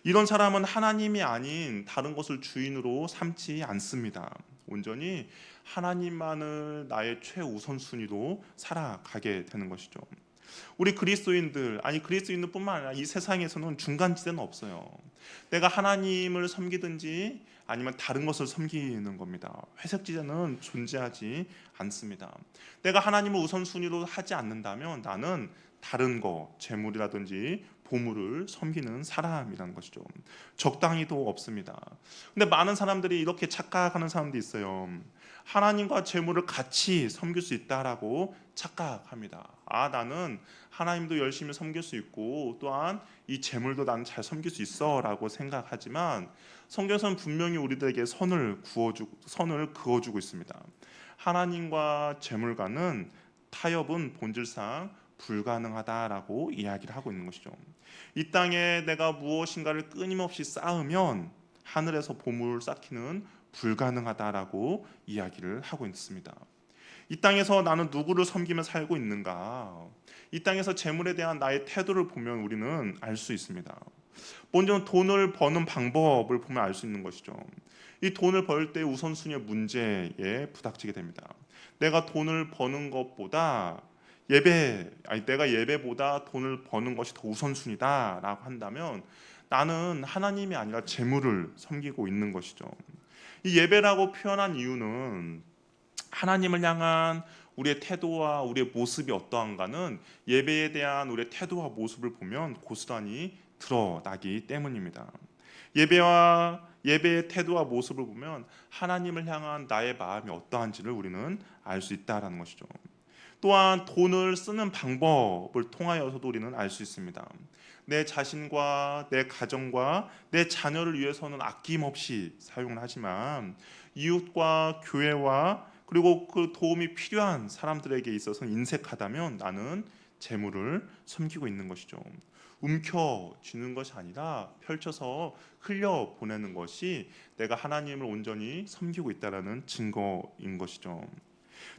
이런 사람은 하나님이 아닌 다른 것을 주인으로 삼지 않습니다. 온전히 하나님만을 나의 최우선순위로 살아가게 되는 것이죠. 우리 그리스도인들뿐만 아니라 이 세상에서는 중간지대는 없어요. 내가 하나님을 섬기든지 아니면 다른 것을 섬기는 겁니다. 회색지대는 존재하지 않습니다. 내가 하나님을 우선순위로 하지 않는다면 나는 다른 거, 재물이라든지 보물을 섬기는 사람이라는 것이죠. 적당히도 없습니다. 근데 많은 사람들이 이렇게 착각하는 사람도 있어요. 하나님과 재물을 같이 섬길 수 있다라고 착각합니다. 나는 하나님도 열심히 섬길 수 있고 또한 이 재물도 나는 잘 섬길 수 있어라고 생각하지만 성경에서는 분명히 우리들에게 선을 그어주고 있습니다. 하나님과 재물과는 타협은 본질상 불가능하다라고 이야기를 하고 있는 것이죠. 이 땅에 내가 무엇인가를 끊임없이 쌓으면 하늘에서 보물을 쌓기는 불가능하다라고 이야기를 하고 있습니다. 이 땅에서 나는 누구를 섬기며 살고 있는가? 이 땅에서 재물에 대한 나의 태도를 보면 우리는 알 수 있습니다. 먼저 돈을 버는 방법을 보면 알 수 있는 것이죠. 이 돈을 벌 때 우선순위의 문제에 부닥치게 됩니다. 내가 돈을 버는 것보다 내가 예배보다 돈을 버는 것이 더 우선순위다라고 한다면 나는 하나님이 아니라 재물을 섬기고 있는 것이죠. 이 예배라고 표현한 이유는 하나님을 향한 우리의 태도와 우리의 모습이 어떠한가는 예배에 대한 우리의 태도와 모습을 보면 고스란히 드러나기 때문입니다. 예배의 태도와 모습을 보면 하나님을 향한 나의 마음이 어떠한지를 우리는 알 수 있다라는 것이죠. 또한 돈을 쓰는 방법을 통하여서도 우리는 알 수 있습니다. 내 자신과 내 가정과 내 자녀를 위해서는 아낌없이 사용을 하지만 이웃과 교회와 그리고 그 도움이 필요한 사람들에게 있어서 인색하다면 나는 재물을 섬기고 있는 것이죠. 움켜쥐는 것이 아니라 펼쳐서 흘려보내는 것이 내가 하나님을 온전히 섬기고 있다는 증거인 것이죠.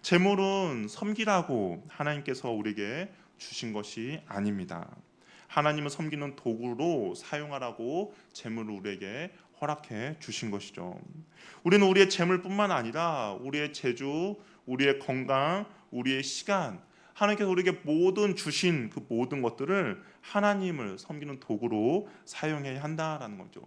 재물은 섬기라고 하나님께서 우리에게 주신 것이 아닙니다. 하나님을 섬기는 도구로 사용하라고 재물을 우리에게 허락해 주신 것이죠. 우리는 우리의 재물뿐만 아니라 우리의 재주, 우리의 건강, 우리의 시간, 하나님께서 우리에게 주신 그 모든 것들을 하나님을 섬기는 도구로 사용해야 한다라는 거죠.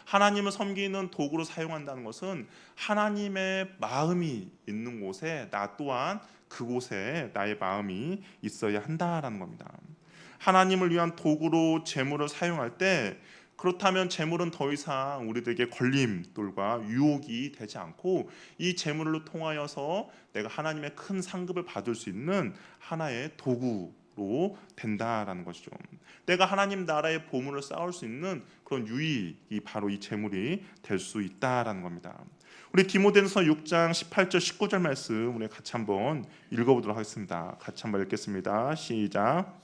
하나님을 섬기는 도구로 사용한다는 것은 하나님의 마음이 있는 곳에 나 또한 그곳에 나의 마음이 있어야 한다라는 겁니다. 하나님을 위한 도구로 재물을 사용할 때 그렇다면 재물은 더 이상 우리들에게 걸림돌과 유혹이 되지 않고 이 재물을 통하여서 내가 하나님의 큰 상급을 받을 수 있는 하나의 도구로 된다라는 것이죠. 내가 하나님 나라의 보물을 쌓을 수 있는 그런 유익이 바로 이 재물이 될 수 있다라는 겁니다. 우리 디모데전서 6장 18절 19절 말씀 우리 같이 한번 읽어보도록 하겠습니다. 같이 한번 읽겠습니다. 시작.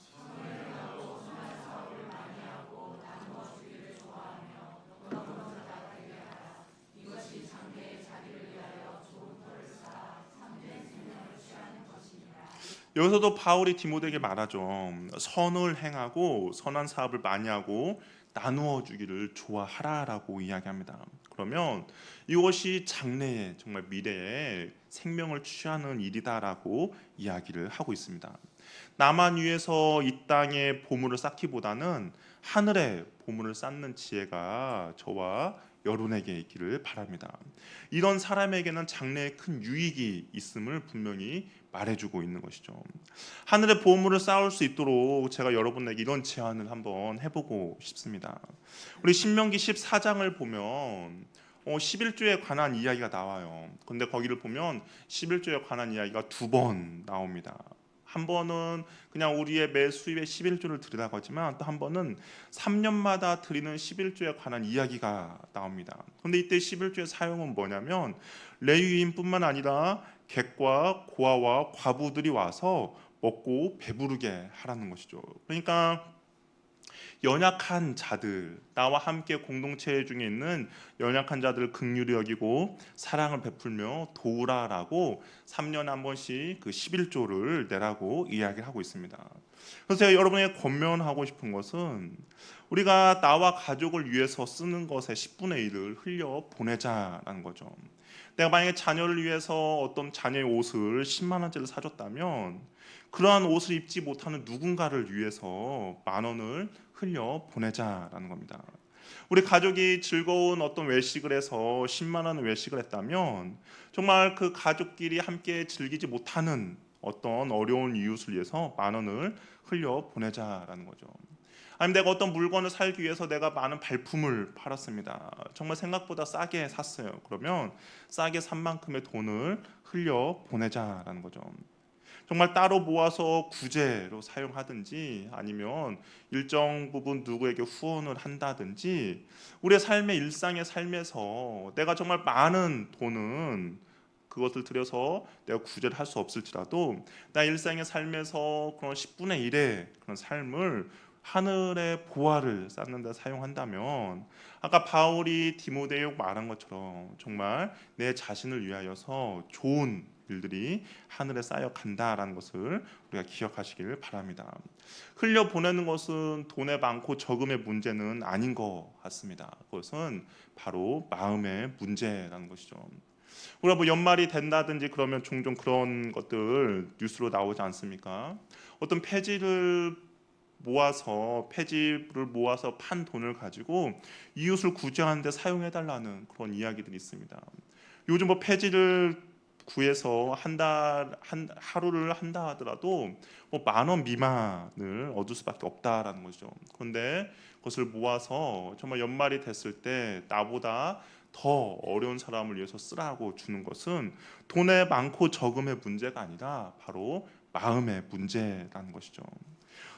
여기서도 바울이 디모데에게 말하죠. 선을 행하고 선한 사업을 많이 하고 나누어 주기를 좋아하라라고 이야기합니다. 그러면 이것이 장래에 정말 미래에 생명을 취하는 일이다라고 이야기를 하고 있습니다. 나만 위해서 이 땅에 보물을 쌓기보다는 하늘에 보물을 쌓는 지혜가 저와 여러분에게 있기를 바랍니다. 이런 사람에게는 장래에 큰 유익이 있음을 분명히 말해주고 있는 것이죠. 하늘의 보물을 쌓을 수 있도록 제가 여러분에게 이런 제안을 한번 해보고 싶습니다. 우리 신명기 14장을 보면 11조에 관한 이야기가 나와요. 근데 거기를 보면 11조에 관한 이야기가 2번 나옵니다. 한 번은 그냥 우리의 매 수입의 11조를 드리라고 하지만 또 한 번은 3년마다 드리는 11조에 관한 이야기가 나옵니다. 그런데 이때 11조의 사용은 뭐냐면 레위인뿐만 아니라 객과 고아와 과부들이 와서 먹고 배부르게 하라는 것이죠. 그러니까 연약한 자들, 나와 함께 공동체 중에 있는 연약한 자들을 긍휼히 여기고 사랑을 베풀며 도우라라고 3년에 한 번씩 그 11조를 내라고 이야기를 하고 있습니다. 그래서 제가 여러분에게 권면하고 싶은 것은 우리가 나와 가족을 위해서 쓰는 것의 10분의 1을 흘려 보내자라는 거죠. 내가 만약에 자녀를 위해서 어떤 자녀의 옷을 10만 원짜리를 사줬다면 그러한 옷을 입지 못하는 누군가를 위해서 10,000원을 흘려 보내자라는 겁니다. 우리 가족이 즐거운 어떤 외식을 해서 10만 원 외식을 했다면 정말 그 가족끼리 함께 즐기지 못하는 어떤 어려운 이웃을 위해서 10,000원을 흘려 보내자라는 거죠. 아니면 내가 어떤 물건을 살기 위해서 내가 많은 발품을 팔았습니다. 정말 생각보다 싸게 샀어요. 그러면 싸게 산 만큼의 돈을 흘려 보내자라는 거죠. 정말 따로 모아서 구제로 사용하든지 아니면 일정 부분 누구에게 후원을 한다든지 우리의 삶의 일상의 삶에서 내가 정말 많은 돈은 그것을 들여서 내가 구제를 할 수 없을지라도 나 일상의 삶에서 그런 10분의 1의 그런 삶을 하늘의 보화를 쌓는 데 사용한다면 아까 바울이 디모데에 말한 것처럼 정말 내 자신을 위하여서 좋은 일들이 하늘에 쌓여 간다라는 것을 우리가 기억하시길 바랍니다. 흘려 보내는 것은 돈의 많고 적음의 문제는 아닌 것 같습니다. 그것은 바로 마음의 문제라는 것이죠. 우리가 뭐 연말이 된다든지 그러면 종종 그런 것들 뉴스로 나오지 않습니까? 어떤 폐지를 모아서 판 돈을 가지고 이웃을 구제하는 데 사용해 달라는 그런 이야기들이 있습니다. 요즘 뭐 폐지를 구해서 하루를 한다 하더라도 뭐 10,000원 미만을 얻을 수밖에 없다라는 거죠. 그런데 그것을 모아서 정말 연말이 됐을 때 나보다 더 어려운 사람을 위해서 쓰라고 주는 것은 돈의 많고 적음의 문제가 아니라 바로 마음의 문제라는 것이죠.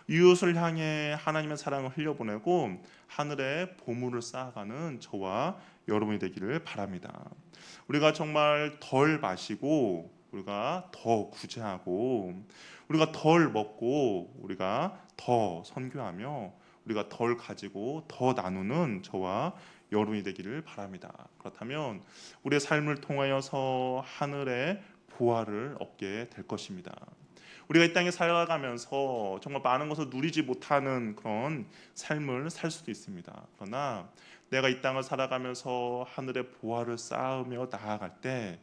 이웃을 향해 하나님의 사랑을 흘려보내고 하늘에 보물을 쌓아가는 저와 여러분이 되기를 바랍니다. 우리가 정말 덜 마시고 우리가 더 구제하고 우리가 덜 먹고 우리가 더 선교하며 우리가 덜 가지고 더 나누는 저와 여러분이 되기를 바랍니다. 그렇다면 우리의 삶을 통하여서 하늘의 보화를 얻게 될 것입니다. 우리가 이 땅에 살아가면서 정말 많은 것을 누리지 못하는 그런 삶을 살 수도 있습니다. 그러나 내가 이 땅을 살아가면서 하늘의 보화를 쌓으며 나아갈 때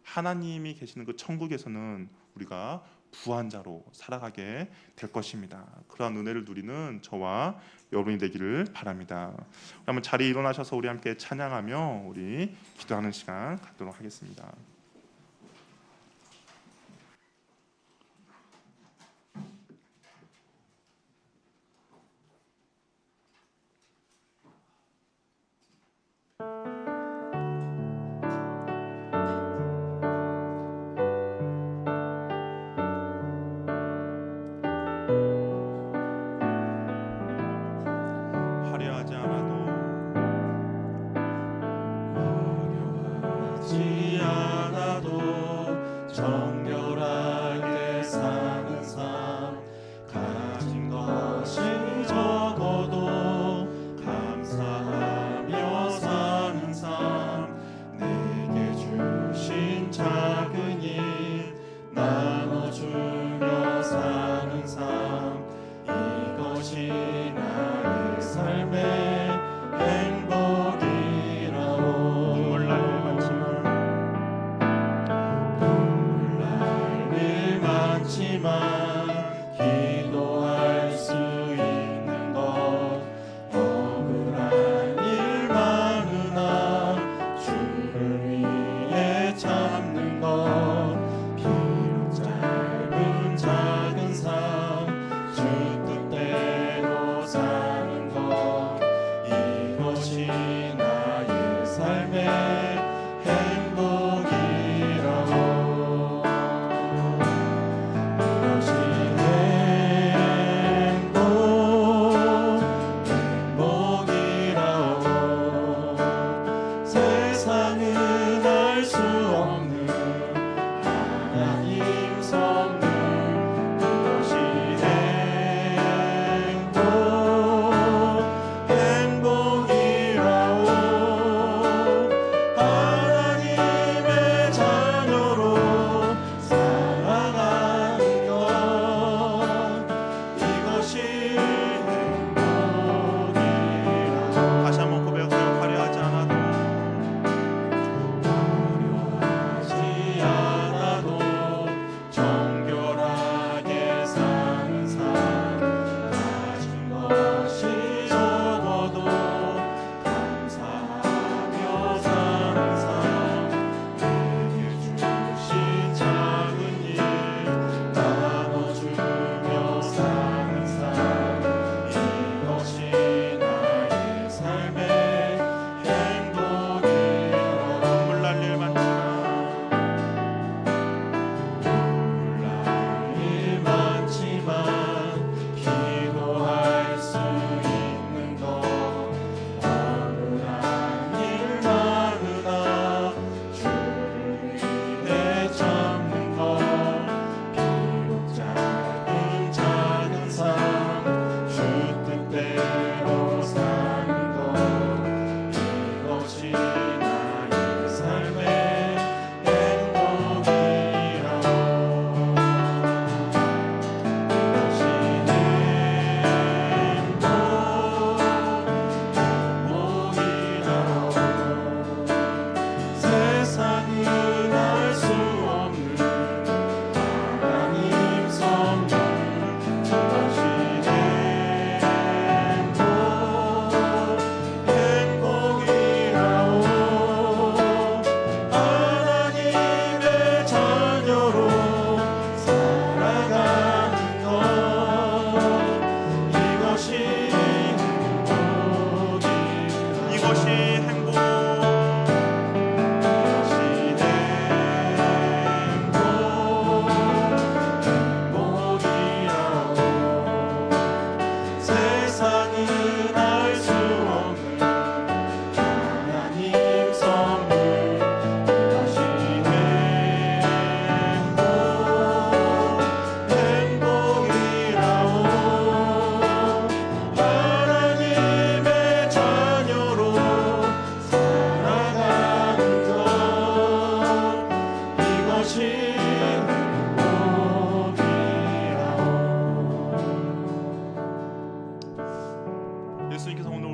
하나님이 계시는 그 천국에서는 우리가 부한 자로 살아가게 될 것입니다. 그러한 은혜를 누리는 저와 여러분이 되기를 바랍니다. 그러면 자리에 일어나셔서 우리 함께 찬양하며 우리 기도하는 시간 갖도록 하겠습니다. 화려하지 않아도 정결하게 사는 삶 가진 것이 적어도 감사하며 사는 삶 내게 주신 작은 일 나눠주며 사는 삶 이것이 나의 삶의 행복이라오 눈물 날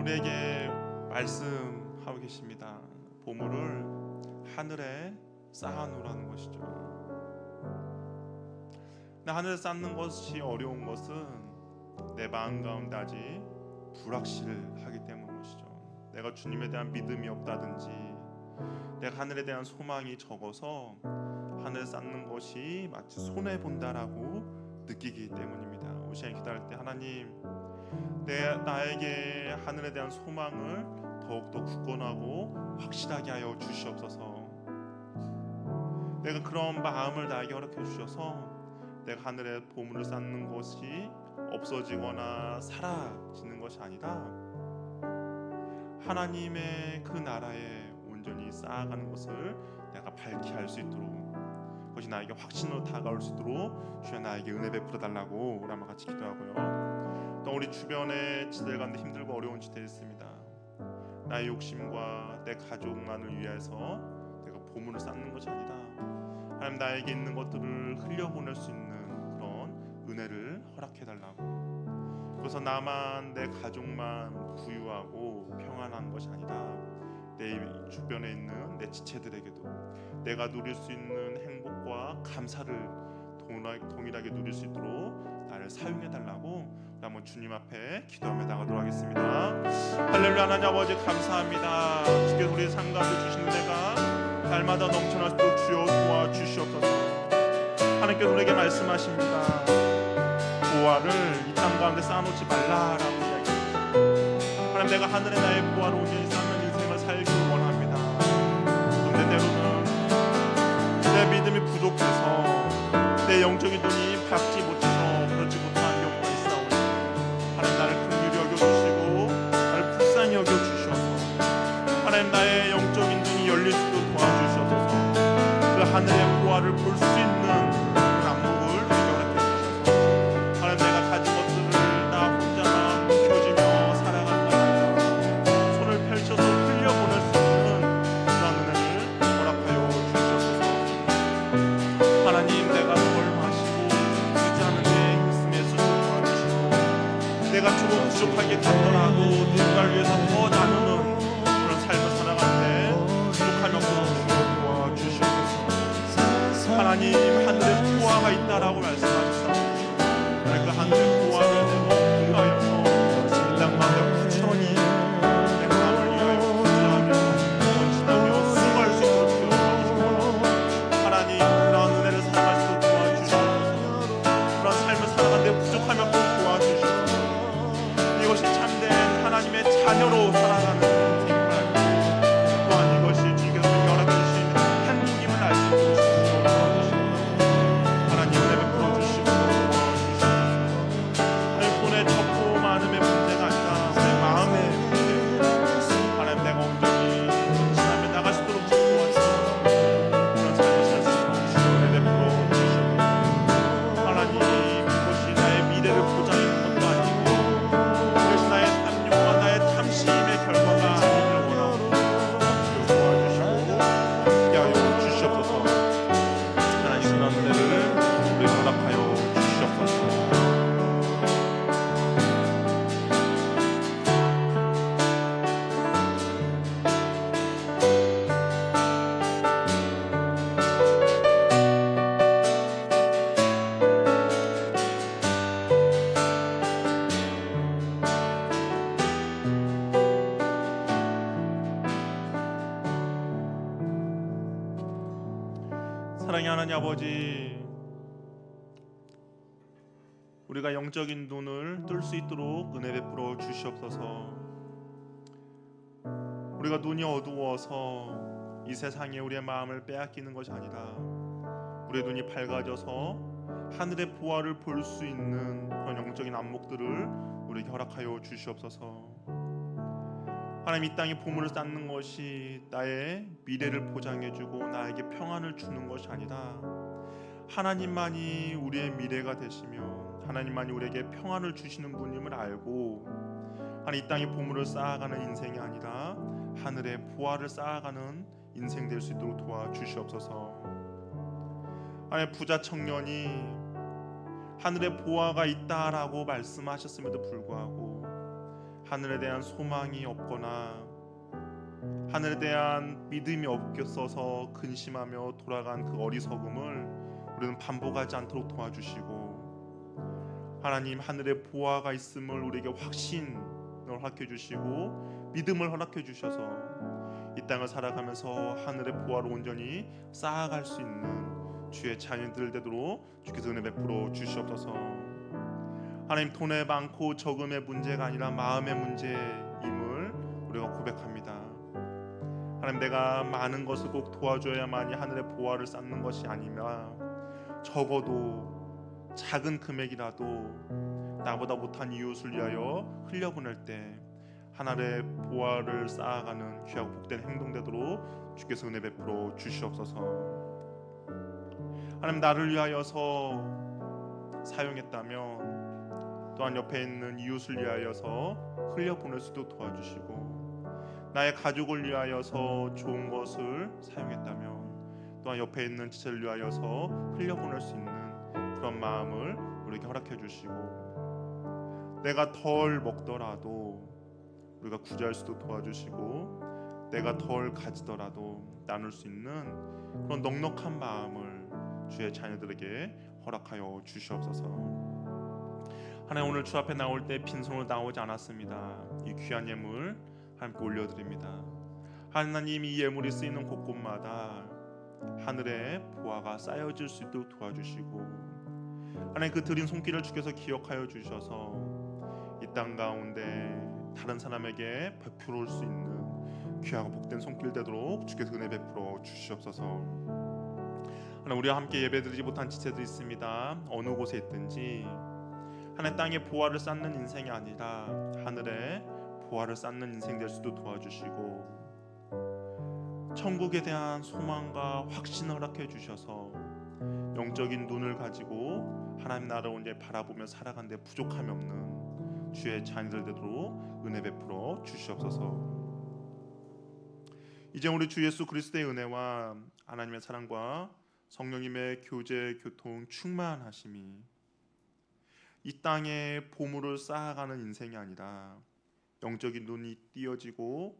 우리에게 말씀하고 계십니다. 보물을 하늘에 쌓아놓으라는 것이죠. 근데 하늘에 쌓는 것이 어려운 것은 내 마음 가운데 아직 불확실하기 때문이죠. 내가 주님에 대한 믿음이 없다든지 내가 하늘에 대한 소망이 적어서 하늘에 쌓는 것이 마치 손해 본다라고 느끼기 때문입니다. 우리 시간 기도할 때 하나님, 나에게 하늘에 대한 소망을 더욱더 굳건하고 확실하게 하여 주시옵소서. 내가 그런 마음을 나에게 허락해 주셔서 내가 하늘에 보물을 쌓는 것이 없어지거나 사라지는 것이 아니라 하나님의 그 나라에 온전히 쌓아가는 것을 내가 밝히 알 수 있도록, 그것이 나에게 확신으로 다가올 수 있도록 주여 나에게 은혜 베풀어 달라고 우리 한번 같이 기도하고요. 또 우리 주변에 지들 가운데 힘들고 어려운 지들이 있습니다. 나의 욕심과 내 가족만을 위해서 내가 보물을 쌓는 것이 아니라 하나님 나에게 있는 것들을 흘려보낼 수 있는 그런 은혜를 허락해 달라고. 그래서 나만, 내 가족만 부유하고 평안한 것이 아니라 내 주변에 있는 내 지체들에게도 내가 누릴 수 있는 행복과 감사를 동일하게 누릴 수 있도록 나를 사용해 달라고 한번 주님 앞에 기도하며 나가도록 하겠습니다. 할렐루야. 하나님 아버지 감사합니다. 주께서 우리 삶 가운데 주신 은혜가 날마다 넘쳐날 수 있도록 주여 도와주시옵소서. 하나님께서 우리에게 말씀하십니다. 보화를 이 땅 가운데 쌓아놓지 말라라고 이야기합니다. 하나님, 내가 하늘에 나의 보화를 온전히 쌓는 인생을 살기를 원합니다. 그런데 때로는 내 믿음이 부족해서 내 영적인 눈이 밝지 못해서 그렇지 못한 경우가 있사오니 하나님, 나를 긍휼히 여겨주시고 나를 불쌍히 여겨주셔서 하나님, 나의 영적인 눈이 열릴 수 있도록 도와주셔서 그 하늘의 보화를 볼 수 있는 그 안목을 우리에게 허락해 주셔서 하나님, 내가 가진 것들을 나 혼자만 묵혀지며 살아가는 것이 아니라 손을 펼쳐서 흘려보낼 수 있는 그런 은혜를 허락하여 주시옵소서. 하나님, 내가 덜 마시고 의지하는 데 힘쓰며 스스로 도와주시고 내가 조금 부족하게 갔더라도 누군가를 위해서 더 나누는 그런 삶을 살아가는데 부족함이 없도록 주여 도와주시옵소서. 하나님, 하늘에 보화가 있다라고 말씀하셨사오니 그 하늘의 보화를 내가 통하여서 이 땅 가운데 부지런히 내 마음을 위하여 구제하며 헌신하며 수고할 수 있도록 주여 도와주시고 하나님, 그런 은혜를 사랑할 수 있도록 도와주시옵소서. 그런 삶을 살아가는데 부족함이 없도록 도와주시옵소서. 이것이 참된 하나님의 자녀로 살아가는 인생임을 알고 또한 이것이 주께서 허락해 주신 한국임을 알 수 있도록 주여 도와주시고 하나님, 은혜 베풀어 주시고 도와주시옵소서. 하나님, 돈의 적고 많음의 문제가 아니라 내 마음의 문제, 하나님, 내가 온전히 헌신하며 나갈 수 있도록 도와주시옵소서. 그런 삶을 살 수 있도록 주여 은혜 베풀어 주시옵소서. 하나님, 이것이 나의 미래를 보장하는 것도 아니고 이것이 나의 탐욕과 나의 탐심의 결과가 아니기를 원하오니 주여 도와주시고 함께하여 주시옵소서. 하나님, 그런 은혜를 우리 허락하여 주시옵소서. 사랑의 하나님 아버지, 우리가 영적인 눈을 뜰 수 있도록 은혜 베풀어 주시옵소서. 우리가 눈이 어두워서 이 세상에 우리의 마음을 빼앗기는 것이 아니라 우리의 눈이 밝아져서 하늘의 보화를 볼 수 있는 그런 영적인 안목들을 우리에게 허락하여 주시옵소서. 하나님, 이 땅에 보물을 쌓는 것이 나의 미래를 보장해주고 나에게 평안을 주는 것이 아니라 하나님만이 우리의 미래가 되시며 하나님만이 우리에게 평안을 주시는 분임을 알고 하나님, 이 땅에 보물을 쌓아가는 인생이 아니라 하늘의 보화를 쌓아가는 인생 될 수 있도록 도와주시옵소서. 하나님, 부자 청년이 하늘의 보화가 있다라고 말씀하셨음에도 불구하고 하늘에 대한 소망이 없거나 하늘에 대한 믿음이 없겠어서 근심하며 돌아간 그 어리석음을 우리는 반복하지 않도록 도와주시고, 하나님 하늘에 보화가 있음을 우리에게 확신을 허락해 주시고 믿음을 허락해 주셔서 이 땅을 살아가면서 하늘의 보화를 온전히 쌓아갈 수 있는 주의 자녀들 되도록 주께서 은혜 베풀어 주시옵소서. 하나님, 돈의 많고 적음의 문제가 아니라 마음의 문제임을 우리가 고백합니다. 하나님, 내가 많은 것을 꼭 도와줘야만이 하늘의 보화를 쌓는 것이 아니라 적어도 작은 금액이라도 나보다 못한 이웃을 위하여 흘려보낼 때 하늘의 보화를 쌓아가는 귀하고 복된 행동 되도록 주께서 은혜 베풀어 주시옵소서. 하나님, 나를 위하여서 사용했다면 또한 옆에 있는 이웃을 위하여서 흘려보낼 수도 도와주시고, 나의 가족을 위하여서 좋은 것을 사용했다면 또한 옆에 있는 지체를 위하여서 흘려보낼 수 있는 그런 마음을 우리에게 허락해 주시고, 내가 덜 먹더라도 우리가 구제할 수도 도와주시고, 내가 덜 가지더라도 나눌 수 있는 그런 넉넉한 마음을 주의 자녀들에게 허락하여 주시옵소서. 하나님, 오늘 주 앞에 나올 때 빈손으로 나오지 않았습니다. 이 귀한 예물 하나님께 올려드립니다. 하나님, 이 예물이 쓰이는 곳곳마다 하늘의 보화가 쌓여질 수 있도록 도와주시고, 하나님 그 드린 손길을 주께서 기억하여 주셔서 이 땅 가운데 다른 사람에게 베풀어 수 있는 귀하고 복된 손길 되도록 주께서 은혜 베풀어 주시옵소서. 하나님, 우리와 함께 예배드리지 못한 지체들이 있습니다. 어느 곳에 있든지 하나님, 땅에 보화를 쌓는 인생이 아니라 하늘에 보화를 쌓는 인생 될 수도 도와주시고, 천국에 대한 소망과 확신을 허락해 주셔서 영적인 눈을 가지고 하나님 나라를 온전히 바라보며 살아가는 데 부족함이 없는 주의 자녀들 되도록 은혜 베풀어 주시옵소서. 이제 우리 주 예수 그리스도의 은혜와 하나님의 사랑과 성령님의 교제, 교통, 충만하심이 이 땅에 보물을 쌓아가는 인생이 아니라 영적인 눈이 띄어지고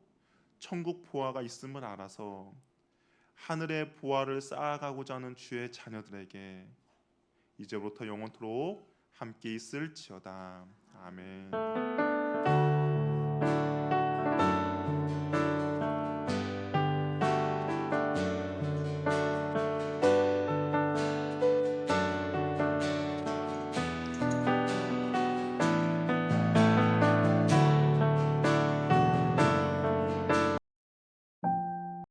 천국 보화가 있음을 알아서 하늘의 보화를 쌓아가고자 하는 주의 자녀들에게 이제부터 영원토록 함께 있을지어다. 아멘.